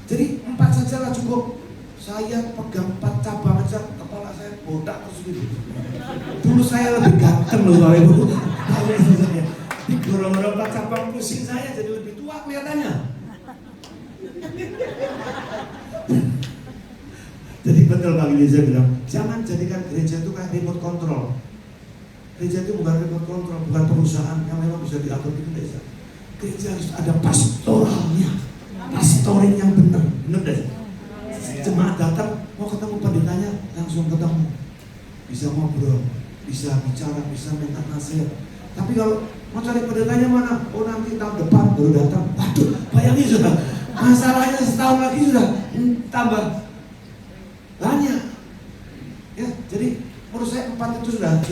Jadi 4 saja lah cukup. Saya pegang 4 cabang aja, kepala saya botak terus gitu. Dulu saya lebih ganteng loh Bapak Ibu. Di gorong-gorong 4 cabang pusing saya jadi lebih tua kelihatannya. Jadi betul Pak Gereja bilang, jangan jadikan gereja itu kayak remote control. Gereja itu bukan remote control, bukan perusahaan yang memang bisa diatur di gereja. Gereja harus ada pastoralnya, pastoring yang benar, benar deh. Jemaat datang, mau ketemu pendetanya, langsung ketemu. Bisa ngobrol, bisa bicara, bisa minta nasihat. Tapi kalau mau cari pendetanya mana? Oh nanti tahun depan baru datang. Waduh, bayangin sudah. Masalahnya setahun lagi sudah tambah banyak. Ya, jadi menurut saya 4 itu sudah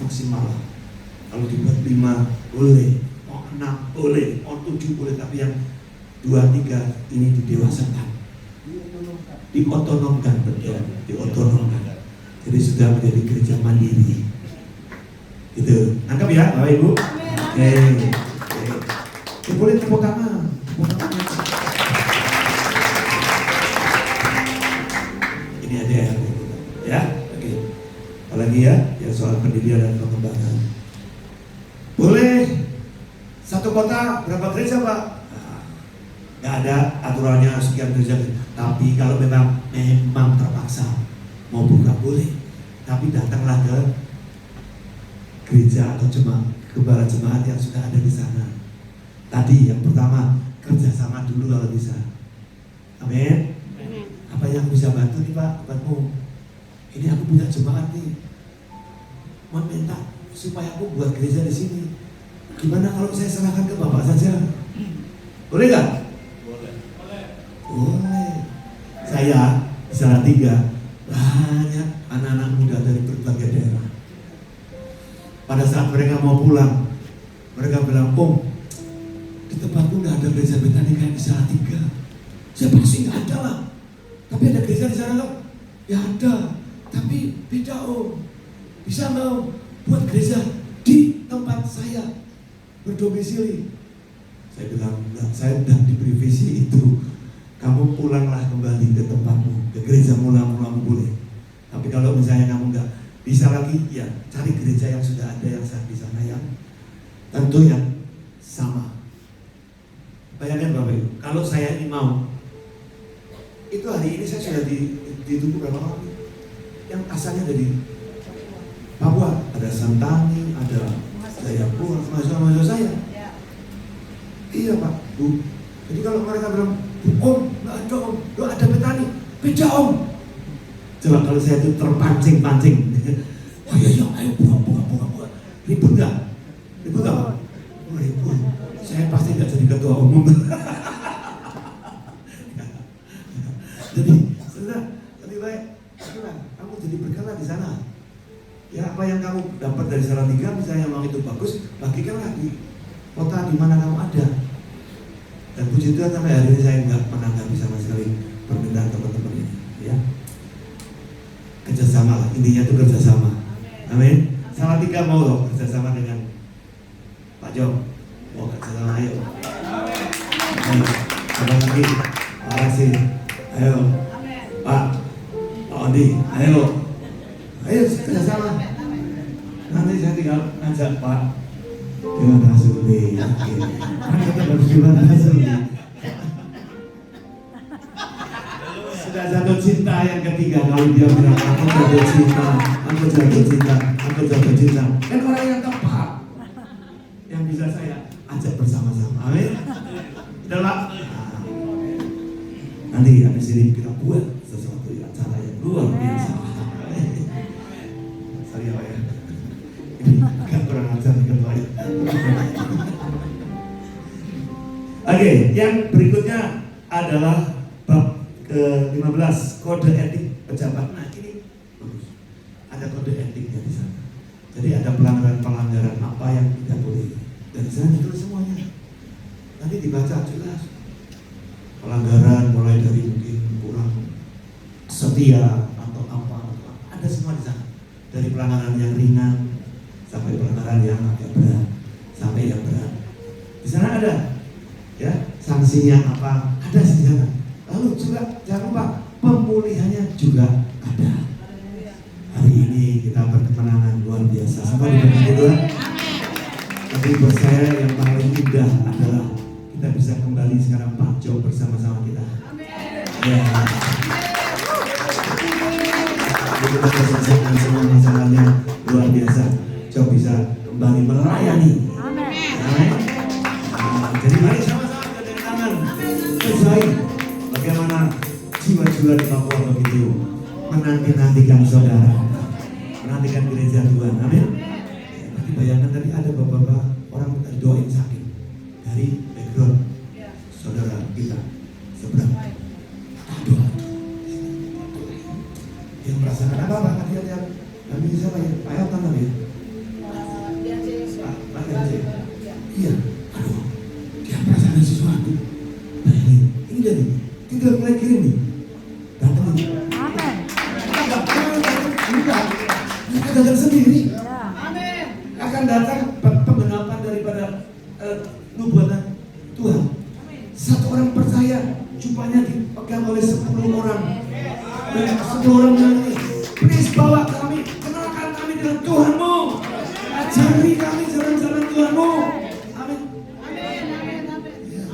maksimal. Kalau dibuat 5 boleh, mau 6 boleh, mau 7 boleh, tapi yang 2, 3 ini didewasakan. Diotonomkan, betul, diotonomkan. Jadi sudah menjadi gereja mandiri. Gitu. Nangkap ya, Bapak Ibu? Oke. Boleh tepuk tangan. Ini ada ya. Oke. Apalagi ya, soal pendirian dan pengembangan. Boleh satu kota berapa gereja, Pak? Nggak ada aturannya sekian gereja. Tapi kalau memang terpaksa mau buka boleh. Tapi datanglah ke gereja atau gembala jemaat yang sudah ada di sana. Tadi yang pertama kerjasama dulu kalau bisa. Amin. Apa yang bisa bantu nih Pak? Bantu. Ini aku punya jemaat nih. Mau minta supaya aku buat gereja di sini. Gimana kalau saya serahkan ke Bapak saja? Boleh nggak? Boleh. Saya di Salatiga banyak anak-anak muda dari berbagai daerah. Pada saat mereka mau pulang, mereka bilang, Om, di tempatku nggak ada gereja Betani kayak di Salatiga. Saya pasti nggak ada lah. Tapi ada gereja di sana loh. Ya ada. Tapi beda Om. Bisa nggak Om buat gereja di tempat saya berdomisili? Saya bilang, enggak, saya tidak diberi visi itu. Kamu pulanglah kembali ke tempatmu, ke gereja mula-mulamu boleh. Tapi kalau misalnya kamu nggak bisa lagi, ya cari gereja yang sudah ada yang sah di sana yang tentu yang sama. Bayangin Bapak Ibu, kalau saya ini mau, itu hari ini saya sudah ditunggu berapa orang yang asalnya dari Papua, ada Santani, ada Jayapura, mahasiswa saya. Iya Pak, Bu. Jadi kalau mereka bilang, Om, nggak ada Om, nggak ada Betani, beda Om. Coba kalau saya itu terpancing-pancing, oh iya, ayo buka. Ribut nggak? Ribut nggak Pak? Oh, ribut. Saya pasti nggak jadi ketua umum. Jadi, sudah lebih baik, kamu jadi berkala di sana. Ya apa yang kamu dapat dari Salatiga, misalnya memang itu bagus, bagikanlah di kota di mana kamu ada. Dan puji Tuhan sampai hari ini saya nggak menanggapi sama sekali permintaan teman-teman ini, ya. Kerjasama lah, intinya itu kerjasama. Amin. Salatiga mau loh kerjasama dengan Pak Jo, mau kerjasama, ayo. Apa lagi? Makasih. Ayo, Pak Odi, ayo kerjasama. Nanti saya tinggal ngajak Pak. Gimana Suli? Gimana Suli? Sudah jatuh cinta yang ketiga kali dia bilang aku jatuh cinta. Kan orang yang tepat yang bisa saya ajak bersama-sama. Amin. Udah Pak. Nanti habis ini kita buat sesuatu acara yang luar biasa. Sorry Pak ya. Ini agak kurang ajar nih Pak. Oke, yang berikutnya adalah bab ke-15, kode etik pejabat. Nah ini bagus, ada kode etiknya di sana. Jadi ada pelanggaran apa yang tidak boleh. Dan di sana ditulis semuanya. Nanti dibaca jelas. Pelanggaran mulai dari mungkin kurang setia atau apa, ada semua di sana. Dari pelanggaran yang ringan sampai pelanggaran yang agak berat, sampai yang berat. Di sana ada ya sanksi hasilnya apa, ada di sana. Lalu juga jangan lupa pemulihannya juga ada. Hari ini kita berkemenangan luar biasa. Semua diberkati Tuhan. Tapi buat saya yang paling indah adalah kita bisa kembali sekarang Pak Jo bersama-sama kita. Ya. Kita selesaikan semua masalahnya luar biasa. Jo bisa kembali melayani. Amin. Jadi mari sama-sama kita dari tangan. Selesai. Bagaimana jiwa-jiwa di Papua begitu menanti-nantikan saudara, menantikan gereja Tuhan. Amin. Nanti bayangkan tadi ada beberapa orang doain sakit dari background saudara kita seberang. Doa. Yang merasakan apa tadi yang kami siapa ya? Pak Elton tadi ya? Pak Elton. Iya. Aduh, dia merasakan sesuatu. Nah ini jadi tinggal mulai kirim nih. Datang aja. Amin. Kita datang sendiri. Amin. Akan datang pembenaran daripada nubuatan Tuhan. Satu orang percaya, jubahnya dipegang oleh 10 orang. Dan 10 orang menyanyi, please bawa kami, kenalkan kami dengan Tuhanmu. Ajari kami jalan-jalan Tuhanmu. Amin. Ya.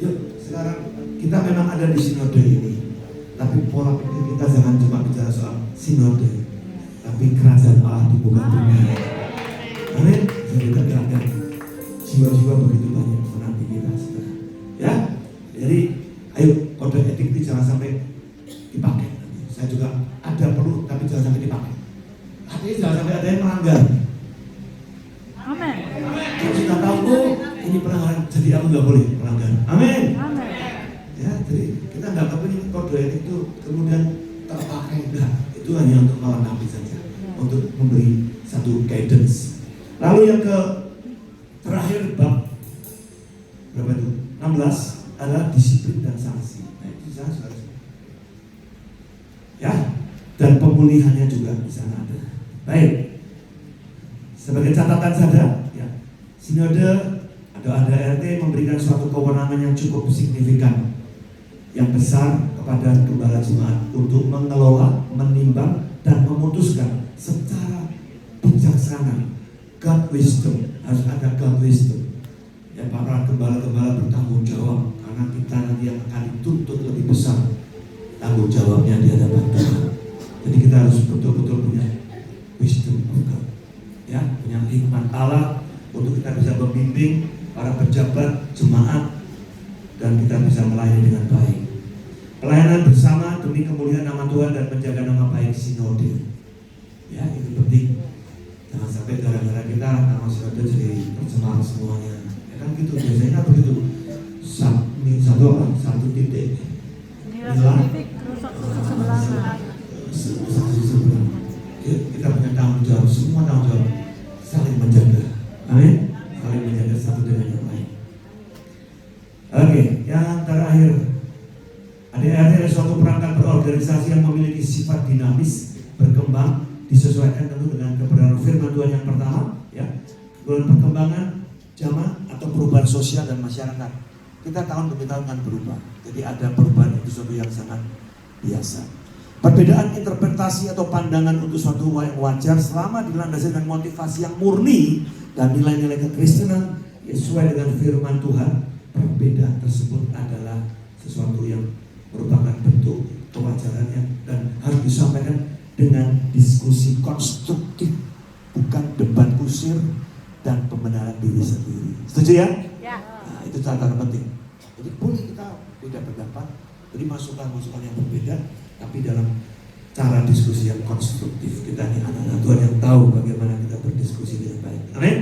Yuk, sekarang kita memang ada di sinode ini. Tapi pola pikir kita jangan cuma bicara soal sinode, tapi kerajaan Allah di muka bumi. Amin. Jadi tegakkan jiwa-jiwa begitu banyak menanti kita sekarang. Ya, jadi ayo kode etik itu jangan sampai dipakai. Saya juga ada perlu, tapi jangan sampai dipakai. Artinya jangan sampai ada yang melanggar. Amin. Kalau sudah tahu, oh ini pelanggaran, jadi aku nggak boleh melanggar. Amin. Amin. Ya, jadi kita nggak kepingin kode etik itu kemudian terpakai, enggak. Itu hanya untuk melengkapi saja, untuk memberi satu guidance. Lalu yang ke terakhir bab berapa itu? 16 adalah disiplin dan sanksi. Nah itu saya sudah. Ya, dan pemulihannya juga di sana ada. Baik. Sebagai catatan saja, ya. Sinode atau ADART memberikan suatu kewenangan yang cukup signifikan, yang besar kepada gembala jemaat untuk mengelola, menimbang, dan memutuskan secara bijaksana. God wisdom, harus ada God wisdom. Ya, para gembala-gembala bertanggung jawab karena kita nanti yang akan dituntut lebih besar tanggung jawabnya di hadapan Tuhan. Jadi kita harus betul-betul punya wisdom of God. Ya, punya hikmat Allah untuk kita bisa membimbing para pejabat jemaat dan kita bisa melayani dengan baik. Pelayanan bersama demi kemuliaan nama Tuhan dan menjaga nama baik sinode. Ya, itu penting. Jangan sampai gara-gara kita nama sinode jadi tercemar semuanya. Ya kan gitu, biasanya begitu. Satu titik. Hilang. Sebelah. Kita punya tanggung jawab, semua tanggung jawab saling menjaga. Amin. Saling menjaga satu dengan yang lain. Oke, yang terakhir. ADART adalah suatu perangkat berorganisasi yang memiliki sifat dinamis, berkembang, disesuaikan tentu dengan kebenaran firman Tuhan yang pertama, ya. Kemudian perkembangan zaman atau perubahan sosial dan masyarakat. Kita tahun demi tahun akan berubah. Jadi ada perubahan itu sesuatu yang sangat biasa. Perbedaan interpretasi atau pandangan untuk suatu yang wajar selama dilandasi dengan motivasi yang murni dan nilai-nilai kekristenan sesuai dengan firman Tuhan. Perbedaan tersebut adalah sesuatu yang merupakan bentuk kewajarannya dan harus disampaikan dengan diskusi konstruktif, bukan debat kusir dan pembenaran diri sendiri. Setuju ya? Ya. Nah, itu catatan penting. Jadi boleh kita beda pendapat, jadi masukan-masukan yang berbeda, tapi dalam cara diskusi yang konstruktif. Kita ini anak-anak Tuhan yang tahu bagaimana kita berdiskusi dengan baik. Amin.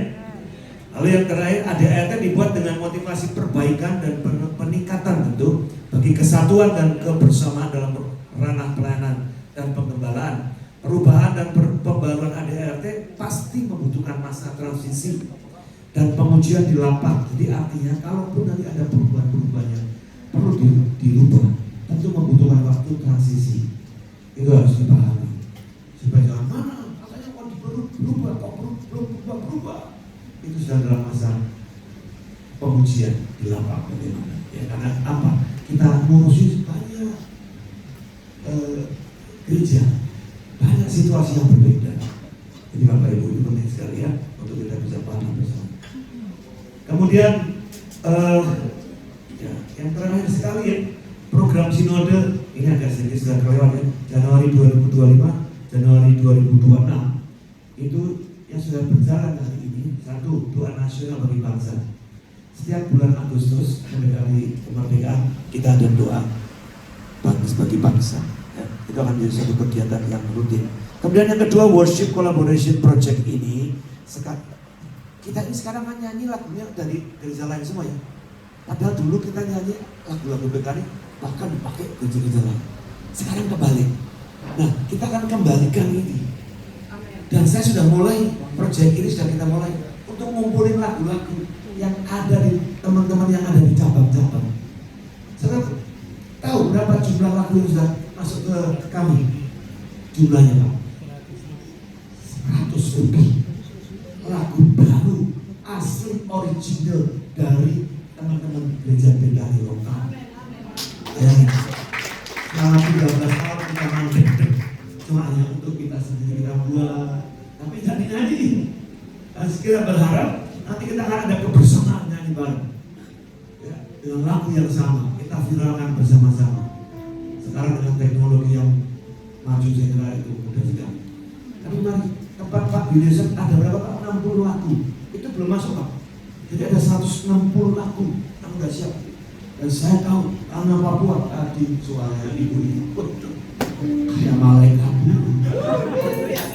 Lalu yang terakhir, ADART dibuat dengan motivasi perbaikan dan peningkatan tentu bagi kesatuan dan kebersamaan dalam ranah pelayanan dan pengembalaan. Perubahan dan pembaruan ADART pasti membutuhkan masa transisi dan pengujian di lapak. Jadi artinya kalaupun nanti ada perubahan-perubahan yang perlu dirubah, tentu membutuhkan waktu transisi. Itu harus dipahami. Supaya jangan mana katanya kok berubah, kok belum berubah. Itu sudah dalam masa pengujian. ujian di lapak bagaimana? Ya karena apa? Kita ngurusin banyak gereja, banyak situasi yang berbeda. Jadi Bapak Ibu itu penting sekali ya untuk kita bisa paham bersama. Kemudian ya, yang terakhir sekali ya, program sinode ini agak sedikit sudah kelewat ya. Januari 2025, Januari 2026 itu yang sudah berjalan hari ini. Satu, doa nasional bagi bangsa. Setiap bulan Agustus mendekati kemerdekaan kita ada doa bagi bangsa. Ya, itu akan menjadi satu kegiatan yang rutin. Kemudian yang kedua, worship collaboration project ini kita ini sekarang kan nyanyi lagunya dari gereja lain semua ya. Padahal dulu kita nyanyi lagu-lagu PKI bahkan dipakai gereja-gereja lain. Sekarang kebalik. Nah, kita akan kembalikan ini. Dan saya sudah mulai, proyek ini sudah kita mulai untuk ngumpulin lagu-lagu yang ada di teman-teman yang ada di cabang-cabang. Saya tahu berapa jumlah lagu yang sudah masuk ke kami? Jumlahnya Pak 100 lebih lagu baru asli original dari teman-teman gereja PKI lokal. Bayangin, selama 13 tahun kita main cuma hanya untuk kita sendiri kita buat, tapi jadi nyanyi. Dan kita berharap nanti kita akan ada kebersamaan nyanyi bareng ya, dengan lagu yang sama kita viralkan bersama-sama. Sekarang dengan teknologi yang maju saya kira itu mudah sekali. Tapi mari tempat Pak Bileser ada berapa Pak? 60 lagu itu belum masuk Pak. Jadi ada 160 lagu yang sudah siap. Dan saya tahu tanah Papua tadi suara ibu ikut kayak malaikat.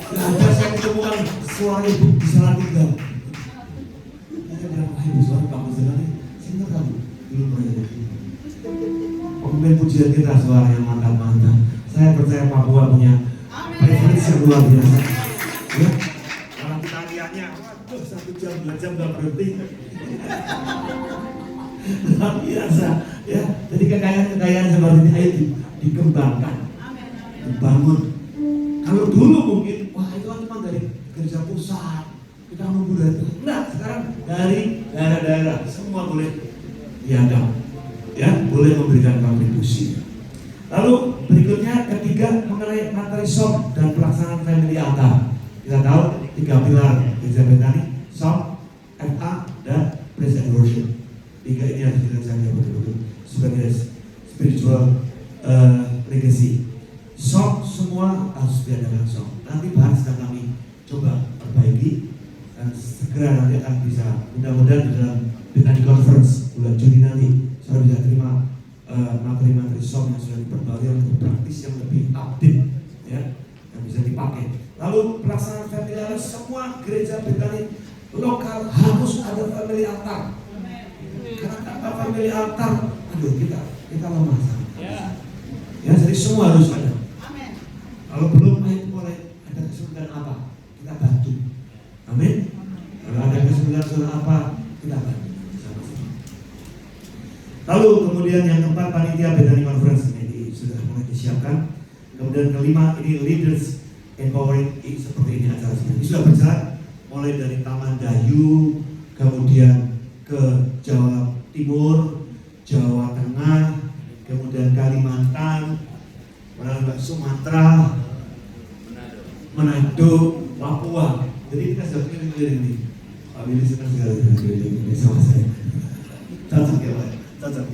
Gak ada saya ketemukan suara ibu di Salatiga. Saya bilang, ibu suara kamu sekali. Sehingga kamu belum pernah jadi. Pemimpin pujian kita suara yang mantap-mantap. Saya percaya Papua punya privilege yang luar biasa. Ya, kalau tariannya, waduh 1 jam, 2 jam gak berhenti. Luar biasa. Ya, jadi kekayaan seperti ini ayo dikembangkan. Dibangun. Kalau dulu mungkin, wah itu kan cuma dari gereja pusat, kita nunggu dari itu. Nah, sekarang dari daerah-daerah semua boleh dianggap, ya, boleh memberikan kontribusi. Lalu berikutnya ketiga mengenai materi song dan pelaksanaan family altar. Kita tahu 3 pilar gereja Betani, song, FA, dan praise and worship. 3 ini harus kita jaga betul-betul sebagai spiritual legacy. Song semua harus diadakan song. Nanti bahas dan kami coba perbaiki dan segera nanti akan bisa mudah-mudahan di dalam Betani Conference bulan Juni nanti saya bisa terima materi-materi song yang sudah diperbarui yang lebih praktis, yang lebih update ya, yang bisa dipakai. Lalu pelaksanaan family altar, semua gereja Betani lokal harus ada family altar. Karena tanpa family altar, aduh kita lemah sangat. Ya, jadi semua harus ada. Kalau belum, ayo mulai ada kesulitan apa, kita bantu. Amin. Kalau ada kesulitan apa, kita bantu. Lalu kemudian yang keempat, panitia Betani Conference ini sudah mulai disiapkan. Kemudian kelima, ini leaders empowering, seperti ini acara ini sudah berjalan mulai dari Taman Dayu, kemudian ke Jawa Timur, Jawa Tengah, kemudian Kalimantan, Sumatera, Manado, Papua. Jadi kita sudah keliling-keliling nih. Pak Willy senang sekali keliling-keliling sama saya. Cocok ya Pak? Cocok.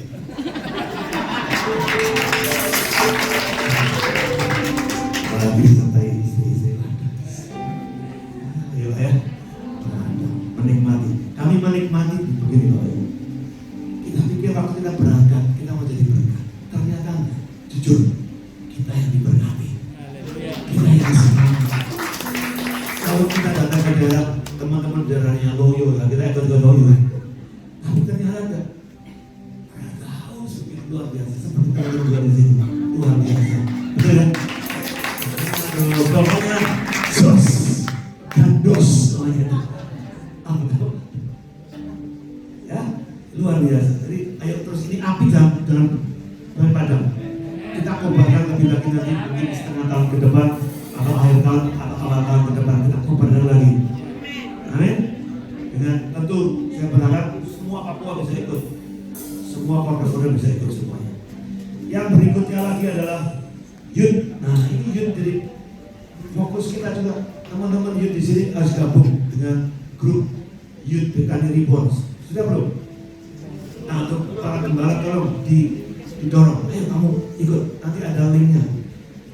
Apalagi sampai istri-istri. Ayo ya, menikmati. Kami menikmati begini Pak Ibu. Kita pikir waktu kita berangkat, kita mau jadi berkat. Ternyata jujur, kita yang diberkati. Kita yang disenangi. Kalau kita datang ke daerah teman-teman daerahnya loyo, kita ikut loyo. Tapi ternyata tahu seperti luar biasa, seperti kalau juga di sini luar biasa. Betul kan? Pokoknya sos dan dos namanya. Apa tahu? Ya, luar biasa. Jadi ayo terus ini api dalam padam. Kita kobarkan lebih lagi nanti mungkin setengah tahun ke depan atau akhir tahun atau awal tahun ke depan kita kobarkan lagi. Amin. Dengan tentu saya berharap semua Papua bisa ikut. Semua korban bisa ikut semuanya. Yang berikutnya lagi adalah youth. Nah ini youth, jadi fokus kita juga teman-teman youth di sini harus gabung dengan grup youth BKD Reborn. Sudah belum? Nah untuk para gembala tolong didorong. Ayo kamu ikut. Nanti ada linknya.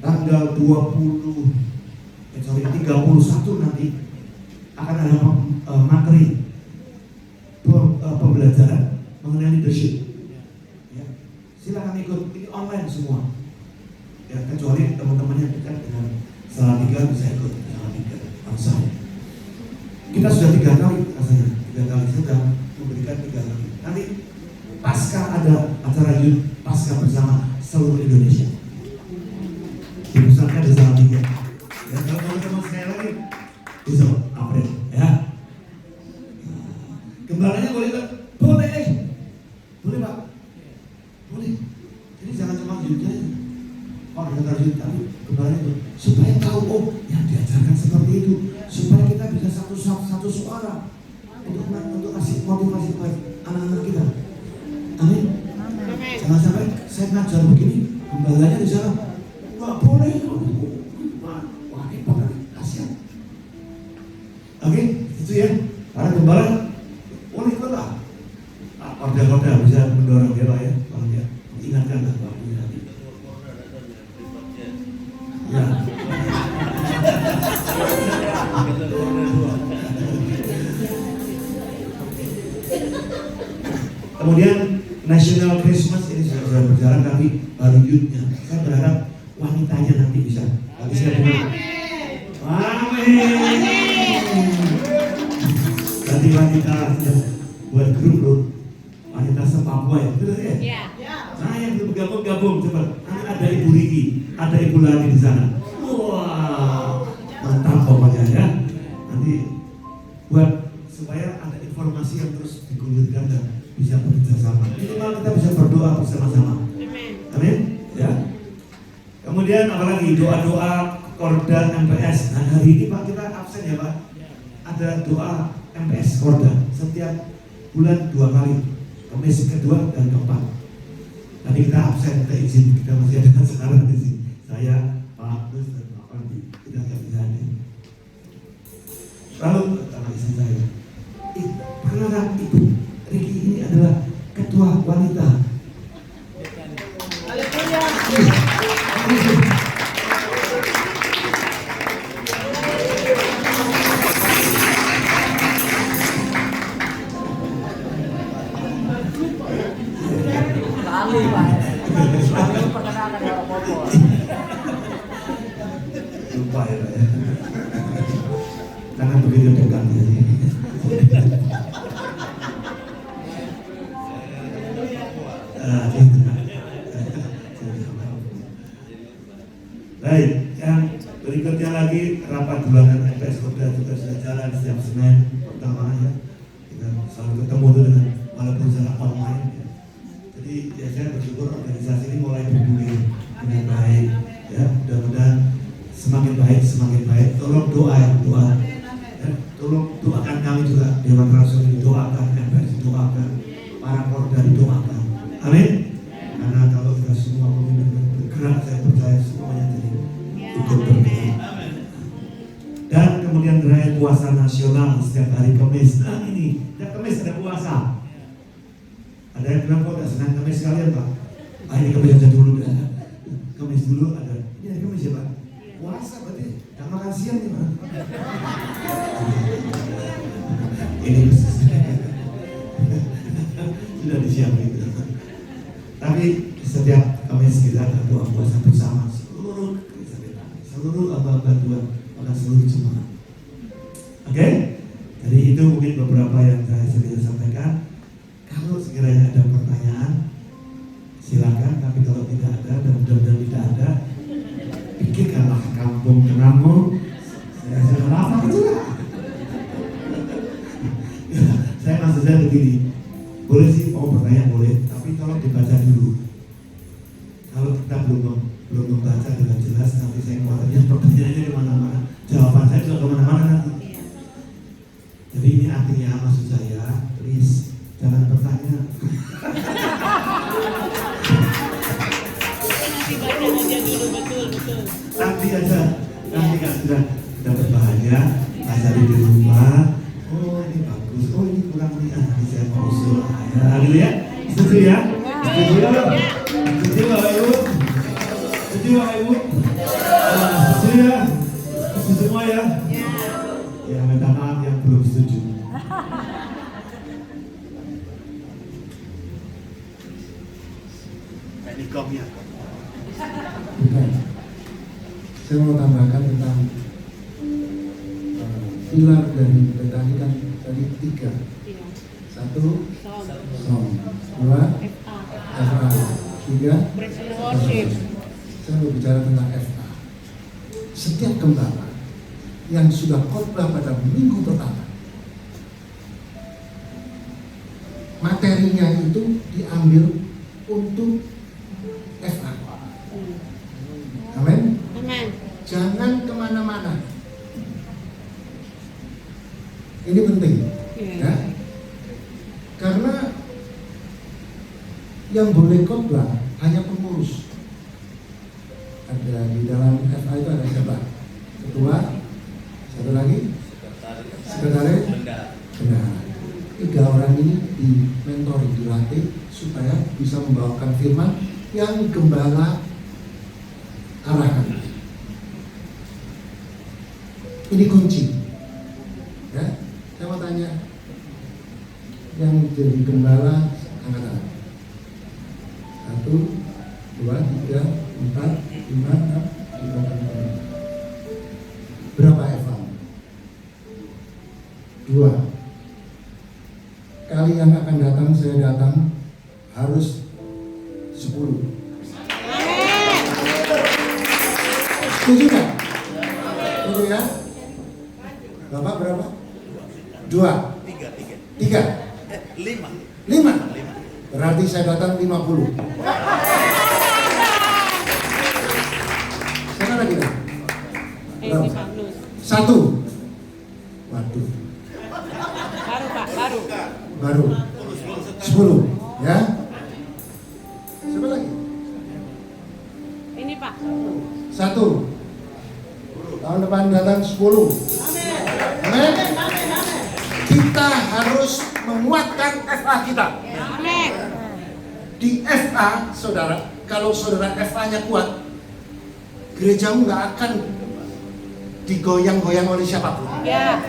Tanggal 31 nanti akan ada materi pembelajaran mengenai leadership. Ya. Silakan ikut. Ini online semua. Ya, kecuali teman-teman yang dekat dengan Salatiga bisa ikut Salatiga langsung. Kita sudah 3 kali rasanya, 3 kali sudah memberikan 3 kali. Nanti pasca ada acara youth pasca bersama seluruh Indonesia. Dipusatkan di Salatiga. Dan kalau teman-teman sekali lagi, besok April, ya. Gembalanya boleh tak? Boleh. Boleh Pak? Boleh. Jadi jangan cuma youth-nya aja. Dengar youth, tapi gembalanya itu supaya tahu, oh yang diajarkan seperti itu, supaya kita bisa satu suara untuk kasih motivasi buat anak-anak kita. Amin. Jangan sampai saya ngajar begini, gembalanya di sana nggak boleh. Wah ini banget, kasihan. Oke, itu ya. Para gembala boleh ikut lah. Order bisa mendorong ya Pak ya, Pak ya. Ingatkan lah Pak nanti. Ya. Kemudian National Christmas ini sudah berjalan, tapi baru youth-nya. Saya berharap wanitanya nanti bisa. Nanti saya dengar. Amin. Nanti wanita buat grup loh. Wanita se-Papua ya, betul ya? Iya. Nah yang bergabung cepat. Nanti ada Ibu Riki, ada Ibu Lani di sana. Wah, mantap pokoknya ya. Nanti buat supaya ada informasi yang terus digulirkan dan bisa bekerja sama. Minimal kita bisa berdoa bersama-sama. Amin. Ya. Kemudian apalagi doa-doa Korda MPS. Nah hari ini Pak kita absen ya Pak. Ada doa MPS Korda setiap bulan 2 kali. Kamis kedua dan keempat. Tadi kita absen, kita izin, kita masih ada sekarang di sini. Saya, Pak Agus dan Pak Pandi, kita nggak bisa hadir. Lalu sama istri saya, perkenalkan Ibu Riki ini adalah ketua wanita. Lupa ya Pak ya. Karena begitu dekat ya. Baik, yang berikutnya lagi rapat bulanan MPS Korda juga sudah jalan setiap Senin pertama ya. Kita selalu ketemu tuh dengan walaupun secara online ya. Jadi ya saya bersyukur organisasi ini mulai bergulir dengan baik ya. Mudah-mudahan semakin baik. Tolong doa ya. Tolong doakan kami juga, Dewan Rasul doakan, MPS doakan, para Korda doakan. Amin. Karena kalau kita semua pemimpin bergerak, saya percaya semuanya jadi ikut bergerak. Dan kemudian gerai puasa nasional setiap hari Kamis. Nah ini, setiap Kamis ada puasa. Ada yang bilang kok gak senang Kamis sekalian Pak? Ini Kamis aja dulu dah. Kamis dulu ada. Ini hari Kamis ya Pak? Puasa berarti, gak makan siang nih Pak. Ini sudah disiapin. Tapi setiap Kamis kita ada doa puasa bersama seluruh abang Tuhan, bahkan seluruh jemaat. Oke? Jadi itu mungkin beberapa yang saya sudah sampaikan. Kalau sekiranya ada pertanyaan, silakan. Tapi kalau tidak ada dan mudah-mudahan tidak ada, pikirkanlah kampung kamu. Saya sudah lama juga. Saya maksud saya begini, boleh sih mau bertanya boleh, tapi tolong dibaca dulu. Kalau kita belum membaca dengan jelas, nanti saya khawatirnya pertanyaannya kemana-mana, jawaban saya juga kemana-mana nanti. Jadi ini artinya maksud saya, please Jangan bertanya. Nanti baca aja dulu, betul. Nanti aja, nanti kan sudah berbahagia, pelajari di rumah. Oh ini bagus, oh ini kurang nih, ini saya mau usul. Ya, gitu ya, setuju ya? Setuju? Setuju Bapak Ibu? Setuju Bapak Ibu? Setuju ya? Setuju semua ya? Ya, minta maaf yang belum setuju. Ini komnya. Bukan. Saya mau tambahkan tentang pilar dari Betani kan tadi 3. 1 Som, 2 FA, 3 Worship. Saya mau bicara tentang FA. Setiap gembala yang sudah khotbah pada minggu pertama, materinya itu diambil untuk FA. Amin. Amin. Jangan kemana-mana. Ini penting, ya. Karena yang boleh khotbah hanya pengurus. Ada di dalam FA itu ada siapa? Ketua, satu lagi, sekretaris, bendahara. 3 orang ini dimentori, dilatih supaya bisa membawakan firman yang gembala arahkan. Ini kunci. Ya, saya mau tanya, yang jadi gembala angkat tangan. 1, 2, 3, 4, 5, 6, 7. Berapa FA? 2. Kali yang akan datang, saya datang harus 10. Setuju kan? Setuju ya? Bapak berapa? 2. 3. 5. Berarti saya datang 50. Saya lagi kan? Ini Pak Nus. 1. Waduh. Baru Pak, baru. Baru 10 ya. Siapa lagi? Ini Pak. 1. Tahun depan datang 10. Amin. Kita harus menguatkan FA kita. Amin. Di FA, saudara, kalau saudara FA-nya kuat, gerejamu nggak akan digoyang-goyang oleh siapapun. Ya.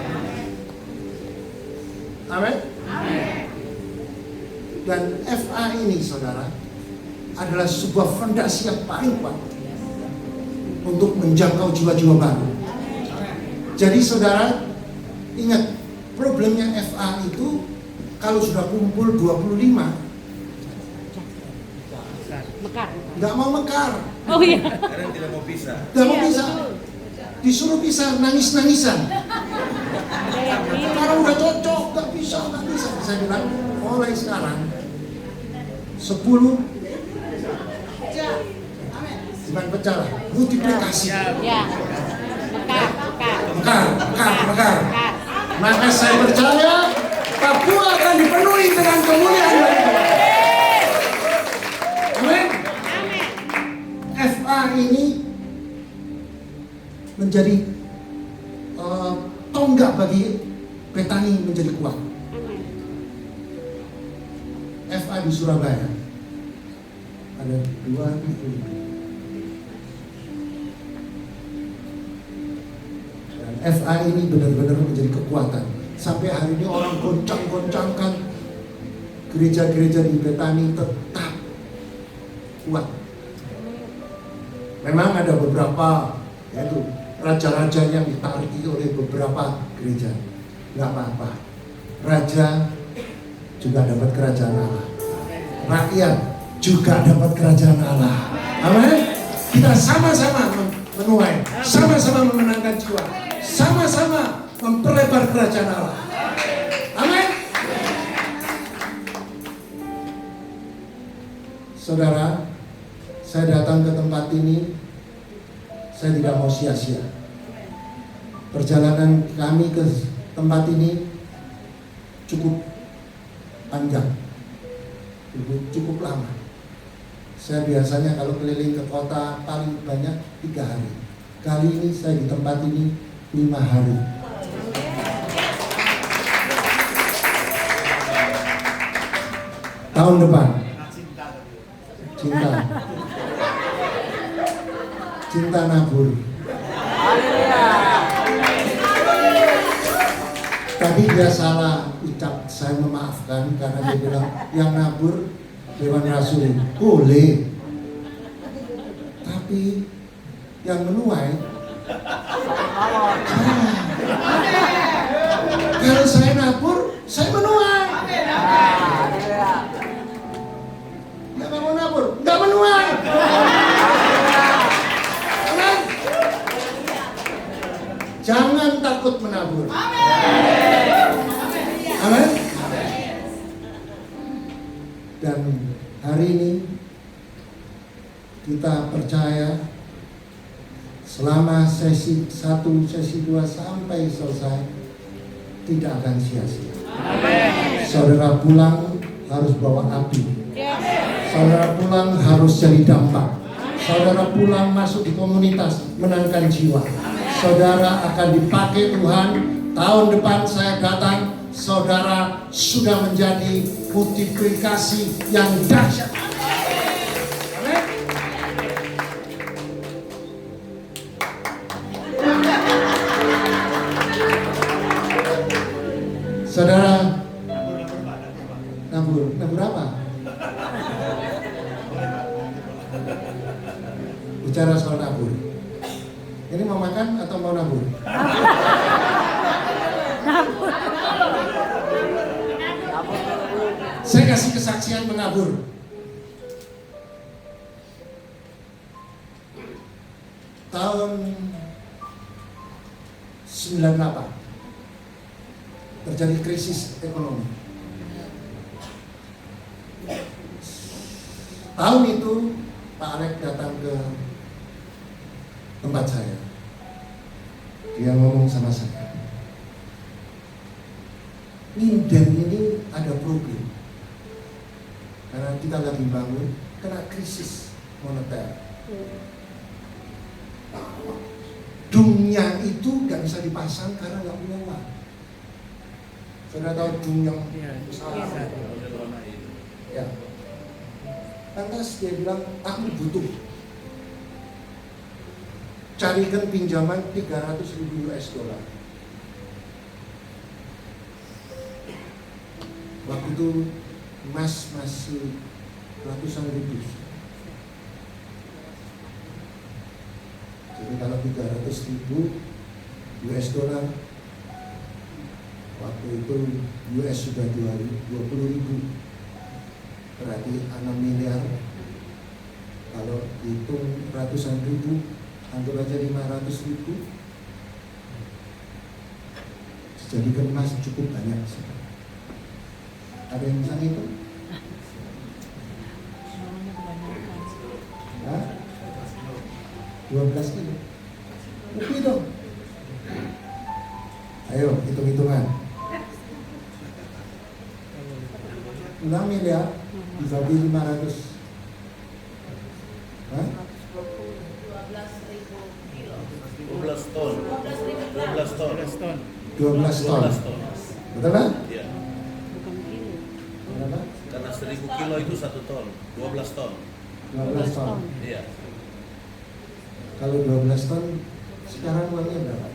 Amin. Dan FA ini, saudara, adalah sebuah fondasi yang paling kuat untuk menjangkau jiwa-jiwa baru. Jadi saudara, ingat, problemnya FA itu kalau sudah kumpul 25, Mekar. nggak mau mekar, Oh iya. Kadang tidak mau pisah. nggak mau Iya, pisah, betul. disuruh pisah, nangis-nangisan. Ada yang ini. Sekarang udah cocok, nggak bisa. Saya bilang, mulai sekarang 10 bukan pecah lah, multiplikasi. Ya. Mekar. Mekar. Maka saya percaya Papua akan dipenuhi dengan kemuliaan dari Tuhan. Amin. FA ini menjadi tonggak bagi Betani menjadi kuat. FA di Surabaya ada 2 itu. Dan FA ini benar-benar menjadi kekuatan. Sampai hari ini orang goncang-goncangkan gereja-gereja di Betani tetap kuat. Memang ada beberapa, yaitu raja-raja yang ditariki oleh beberapa gereja. Nggak apa-apa. Raja juga dapat kerajaan Allah. Rakyat juga dapat kerajaan Allah. Amin. Kita sama-sama menuai, sama-sama memenangkan jiwa, sama-sama memperlebar kerajaan Allah. Amin. Saudara, saya datang ke tempat ini, saya tidak mau sia-sia. Perjalanan kami ke tempat ini cukup panjang, cukup lama. Saya biasanya kalau keliling ke kota paling banyak 3 hari. Kali ini saya di tempat ini 5 hari. Tahun depan cinta nabur. Tapi dia salah ucap, saya memaafkan karena dia bilang yang nabur Dewan Rasul boleh, tapi yang menuai kalau saya nabur, saya menuai. Dia nggak mau nabur, nggak menuai. Amen. Jangan takut menabur. Amin. Dan hari ini kita percaya selama sesi 1, sesi 2 sampai selesai tidak akan sia-sia. Saudara pulang harus bawa api. Saudara pulang harus jadi dampak. Saudara pulang masuk di komunitas, menangkan jiwa. Saudara akan dipakai Tuhan. Tahun depan saya datang, saudara sudah menjadi multiplikasi yang dahsyat. Amin. Saudara, nabur apa? Bicara soal nabur. Ini mau makan atau mau nabur? Saya kasih kesaksian menabur. Tahun 98 terjadi krisis ekonomi. Tahun itu Pak Alek datang ke tempat saya. Dia ngomong sama saya, Minden ini ada problem karena kita lagi bangun, kena krisis moneter. Dumnya itu nggak bisa dipasang karena nggak punya uang. Saudara tahu dung yang besar? Ya. Lantas dia bilang, aku butuh. Carikan pinjaman 300.000 US dollar. Waktu itu emas masih ratusan ribu. Jadi kalau 300.000 US dollar, waktu itu US sudah 20.000, berarti 6 miliar. Kalau hitung ratusan ribu, anggap aja 500.000. Jadikan emas cukup banyak. Ada yang bisa ngitung? Hah? 12 kilo. Lebih dong. Ayo, hitung-hitungan. 6 miliar dibagi 500. Hah? 12 ton. 12 ton. 12 ton. Betul kan? Iya. Berapa? Karena 1000 kilo itu 1 ton. 12 ton. 12 ton. Iya. Kalau 12 ton, sekarang uangnya berapa?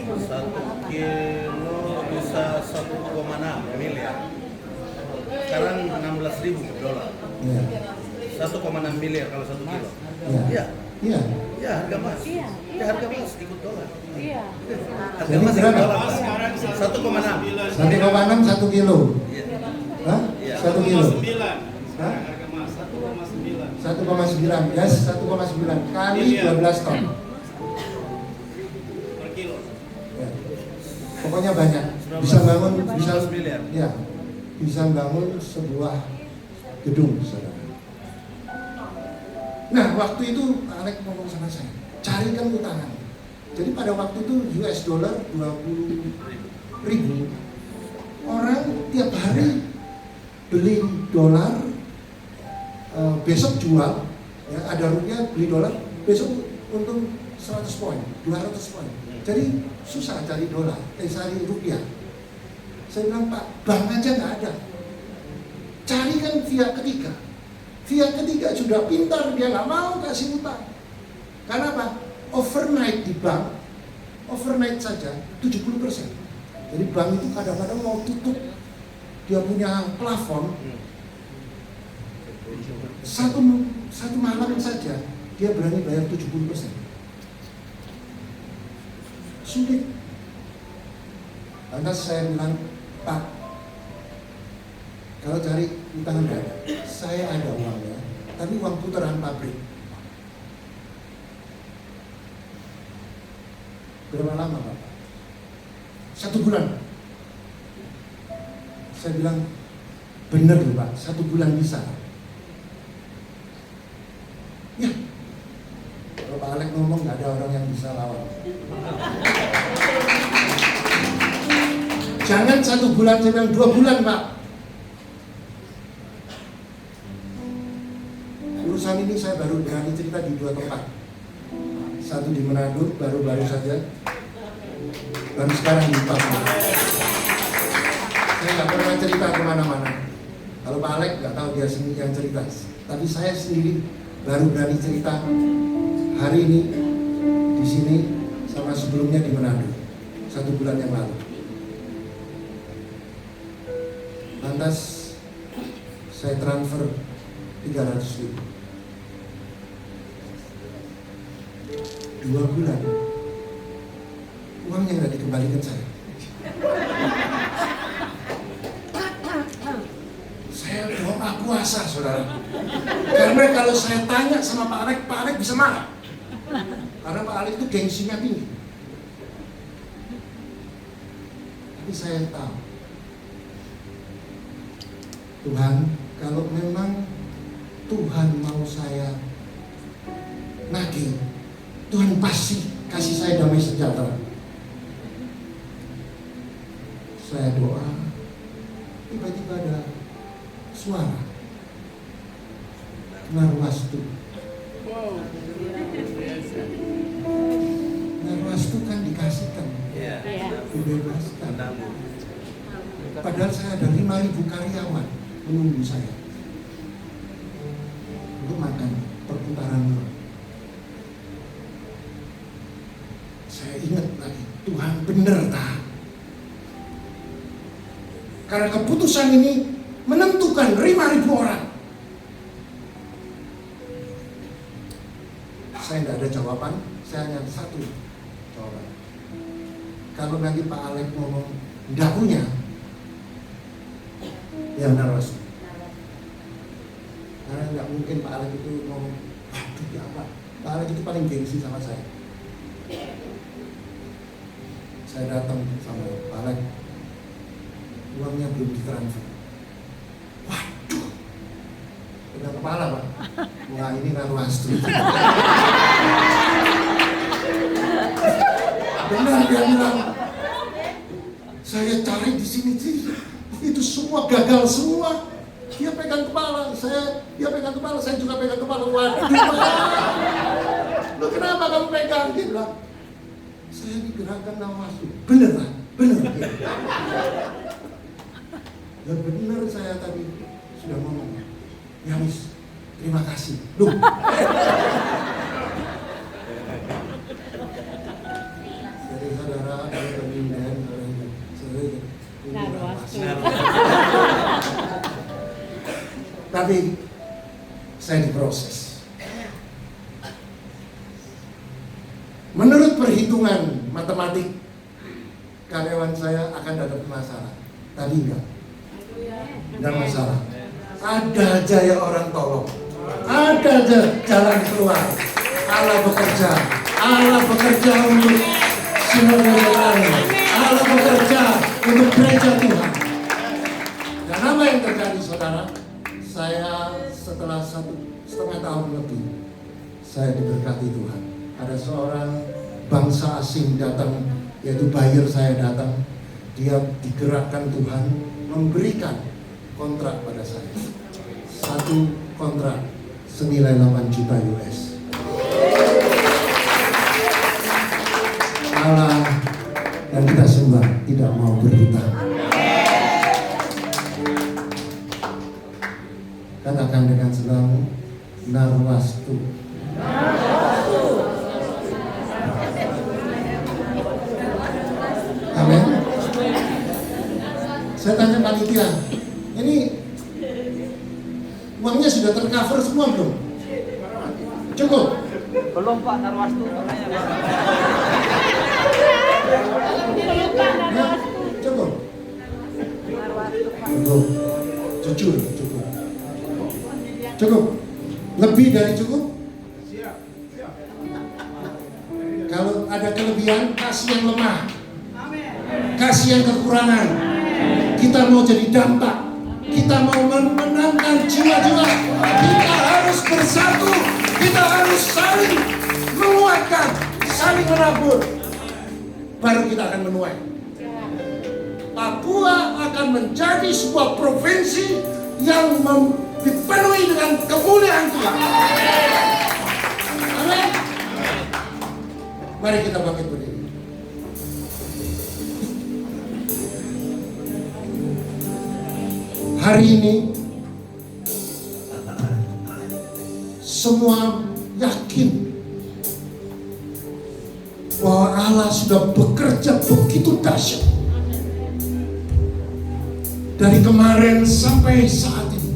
Ton 1 kilo bisa 1,6 miliar. Sekarang 16.000 dolar. Iya. 1,6 miliar kalau 1 kilo. Iya. Iya. Iya. Ya harga emas. Iya. Ya harga emas ikut dolar. Iya. Harga Jadi emas ikut berapa? dolar. 1,6. 1,6 1 kilo. Iya. Hah? Iya. 1 kilo. 9. Hah? Harga emas 1,9. 1,9. Ya, 1,9 kali 12 ton. Per kilo. Ya. Pokoknya banyak. Bisa bangun, bisa 19 miliar. ya, bisa bangun sebuah gedung, saudara. Nah, waktu itu Pak Alek ngomong sama saya, carikan utangan. Jadi pada waktu itu US dollar 20.000. Orang tiap hari beli dolar, besok jual, ya, ada rupiah beli dolar, besok untung 100 poin, 200 poin. Jadi susah cari dolar, cari rupiah. Saya bilang, Pak, bank aja nggak ada. Cari kan via ketiga. Via ketiga sudah pintar, dia nggak mau kasih utang. Karena apa? Overnight di bank, overnight saja 70%. Jadi bank itu kadang-kadang mau tutup, dia punya plafon, satu malam saja dia berani bayar 70%. Sulit. Lantas saya bilang, Pak, kalau cari utang enggak ada, saya ada uangnya, tapi uang putaran pabrik. Berapa lama, Pak? 1 bulan. Saya bilang, bener loh, Pak, 1 bulan bisa. Ya, kalau Pak Alek ngomong nggak ada orang yang bisa lawan. Jangan 1 bulan, saya bilang 2 bulan, Pak. Urusan ini saya baru berani cerita di 2 tempat. Satu di Manado, baru-baru saja. Baru sekarang di Papua. Saya nggak pernah cerita kemana-mana. Kalau Pak Alek nggak tahu, dia sendiri yang cerita. Tapi saya sendiri baru berani cerita hari ini di sini sama sebelumnya di Manado 1 bulan yang lalu. Lantas saya transfer 300.000. 2 bulan uangnya nggak dikembalikan saya. Saya doa puasa, saudara. Karena kalau saya tanya sama Pak Alek bisa marah. Karena Pak Alek itu gengsinya tinggi. Tapi saya tahu, Tuhan, kalau memang Tuhan mau saya nagih, Tuhan pasti kasih saya damai sejahtera. Saya doa, tiba-tiba ada suara narwastu. Narwastu kan dikasihkan, dibebaskan. Padahal saya ada 5.000 karyawan menunggu saya untuk makan perputaran uang. Saya ingat lagi, Tuhan benar tak? Karena keputusan ini menentukan 5.000 orang. Saya tidak ada jawaban, saya hanya satu jawaban. Kalau nanti Pak Alek ngomong tidak punya, ya narasi. Karena nggak mungkin Pak Alek itu ngomong, waduh ya Pak. Pak Alek itu paling gengsi sama saya. Saya datang sama Pak Alek, uangnya belum ditransfer. Waduh, udah kepala Pak. Wah ini narwastu. Benar dia bilang, saya cari di sini sih, itu semua gagal semua. Dia pegang kepala, dia pegang kepala, saya juga pegang kepala. Waduh Pak, lu kenapa kamu pegang? Dia bilang, saya digerakkan narwastu. Bener Pak, bener. Ya benar saya tadi sudah ngomong. Ya Miss, terima kasih. Loh. Jadi saudara, ada pemindahan, tapi saya diproses. Menurut perhitungan matematik, karyawan saya akan dapat masalah. Tadi enggak masalah. Ada aja ya orang tolong. Ada aja jalan keluar. Allah bekerja untuk semua. Allah bekerja untuk gereja Tuhan. Dan apa yang terjadi saudara? Saya setelah 1,5 tahun lebih, saya diberkati Tuhan. Ada seorang bangsa asing datang, yaitu buyer saya datang, dia digerakkan Tuhan memberikan kontrak pada saya. Satu kontrak senilai 8 juta US. Allah yang kita sembah tidak mau berhutang. Katakan dengan senang, Narwastu. Amin. Saya tanya panitia, ini uangnya sudah tercover semua belum? Cukup? Belum Pak, Narwastu makanya Pak. Ya, cukup? Cukup. Jujur, cukup. Cukup? Lebih dari cukup? Kalau ada kelebihan, kasih yang lemah, kasih yang kekurangan. Kita mau jadi dampak, kita mau memenangkan jiwa-jiwa. Kita harus bersatu, kita harus saling menguatkan, saling menabur. Baru kita akan menuai. Papua akan menjadi sebuah provinsi yang dipenuhi dengan kemuliaan Tuhan. Amin. Mari kita bangkit berdiri. Hari ini semua yakin bahwa Allah sudah bekerja begitu dahsyat. Dari kemarin sampai saat ini,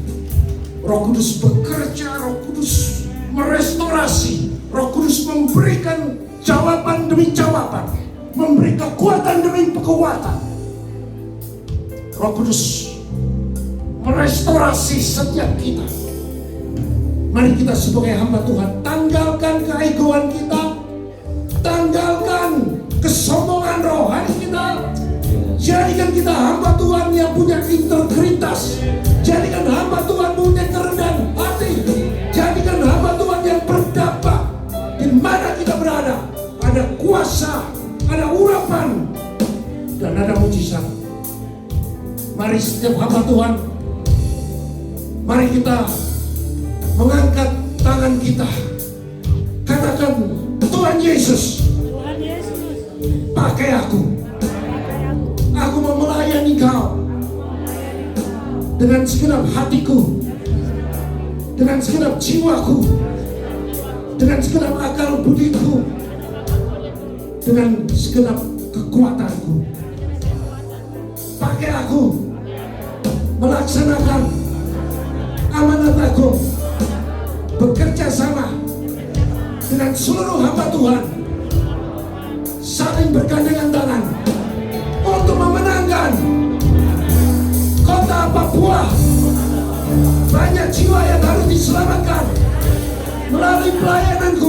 Roh Kudus bekerja, Roh Kudus merestorasi, Roh Kudus memberikan jawaban demi jawaban, memberi kekuatan demi kekuatan. Roh Kudus merestorasi setiap kita. Mari kita sebagai hamba Tuhan tanggalkan keegoan kita, tanggalkan kesombongan rohani kita. Jadikan kita hamba Tuhan yang punya integritas. Jadikan hamba Tuhan punya kerendahan hati. Jadikan hamba Tuhan yang berdampak. Di mana kita berada, ada kuasa, ada urapan, dan ada mujizat. Mari setiap hamba Tuhan, mari kita mengangkat tangan kita. Katakan, Tuhan Yesus, pakai aku. Aku mau melayani Kau dengan segenap hatiku, dengan segenap jiwaku, dengan segenap akal budiku, dengan segenap kekuatanku. Pakai aku melaksanakan amanat agung, bekerja sama dengan seluruh hamba Tuhan, saling bergandengan tangan untuk memenangkan kota Papua. Banyak jiwa yang harus diselamatkan melalui pelayananku,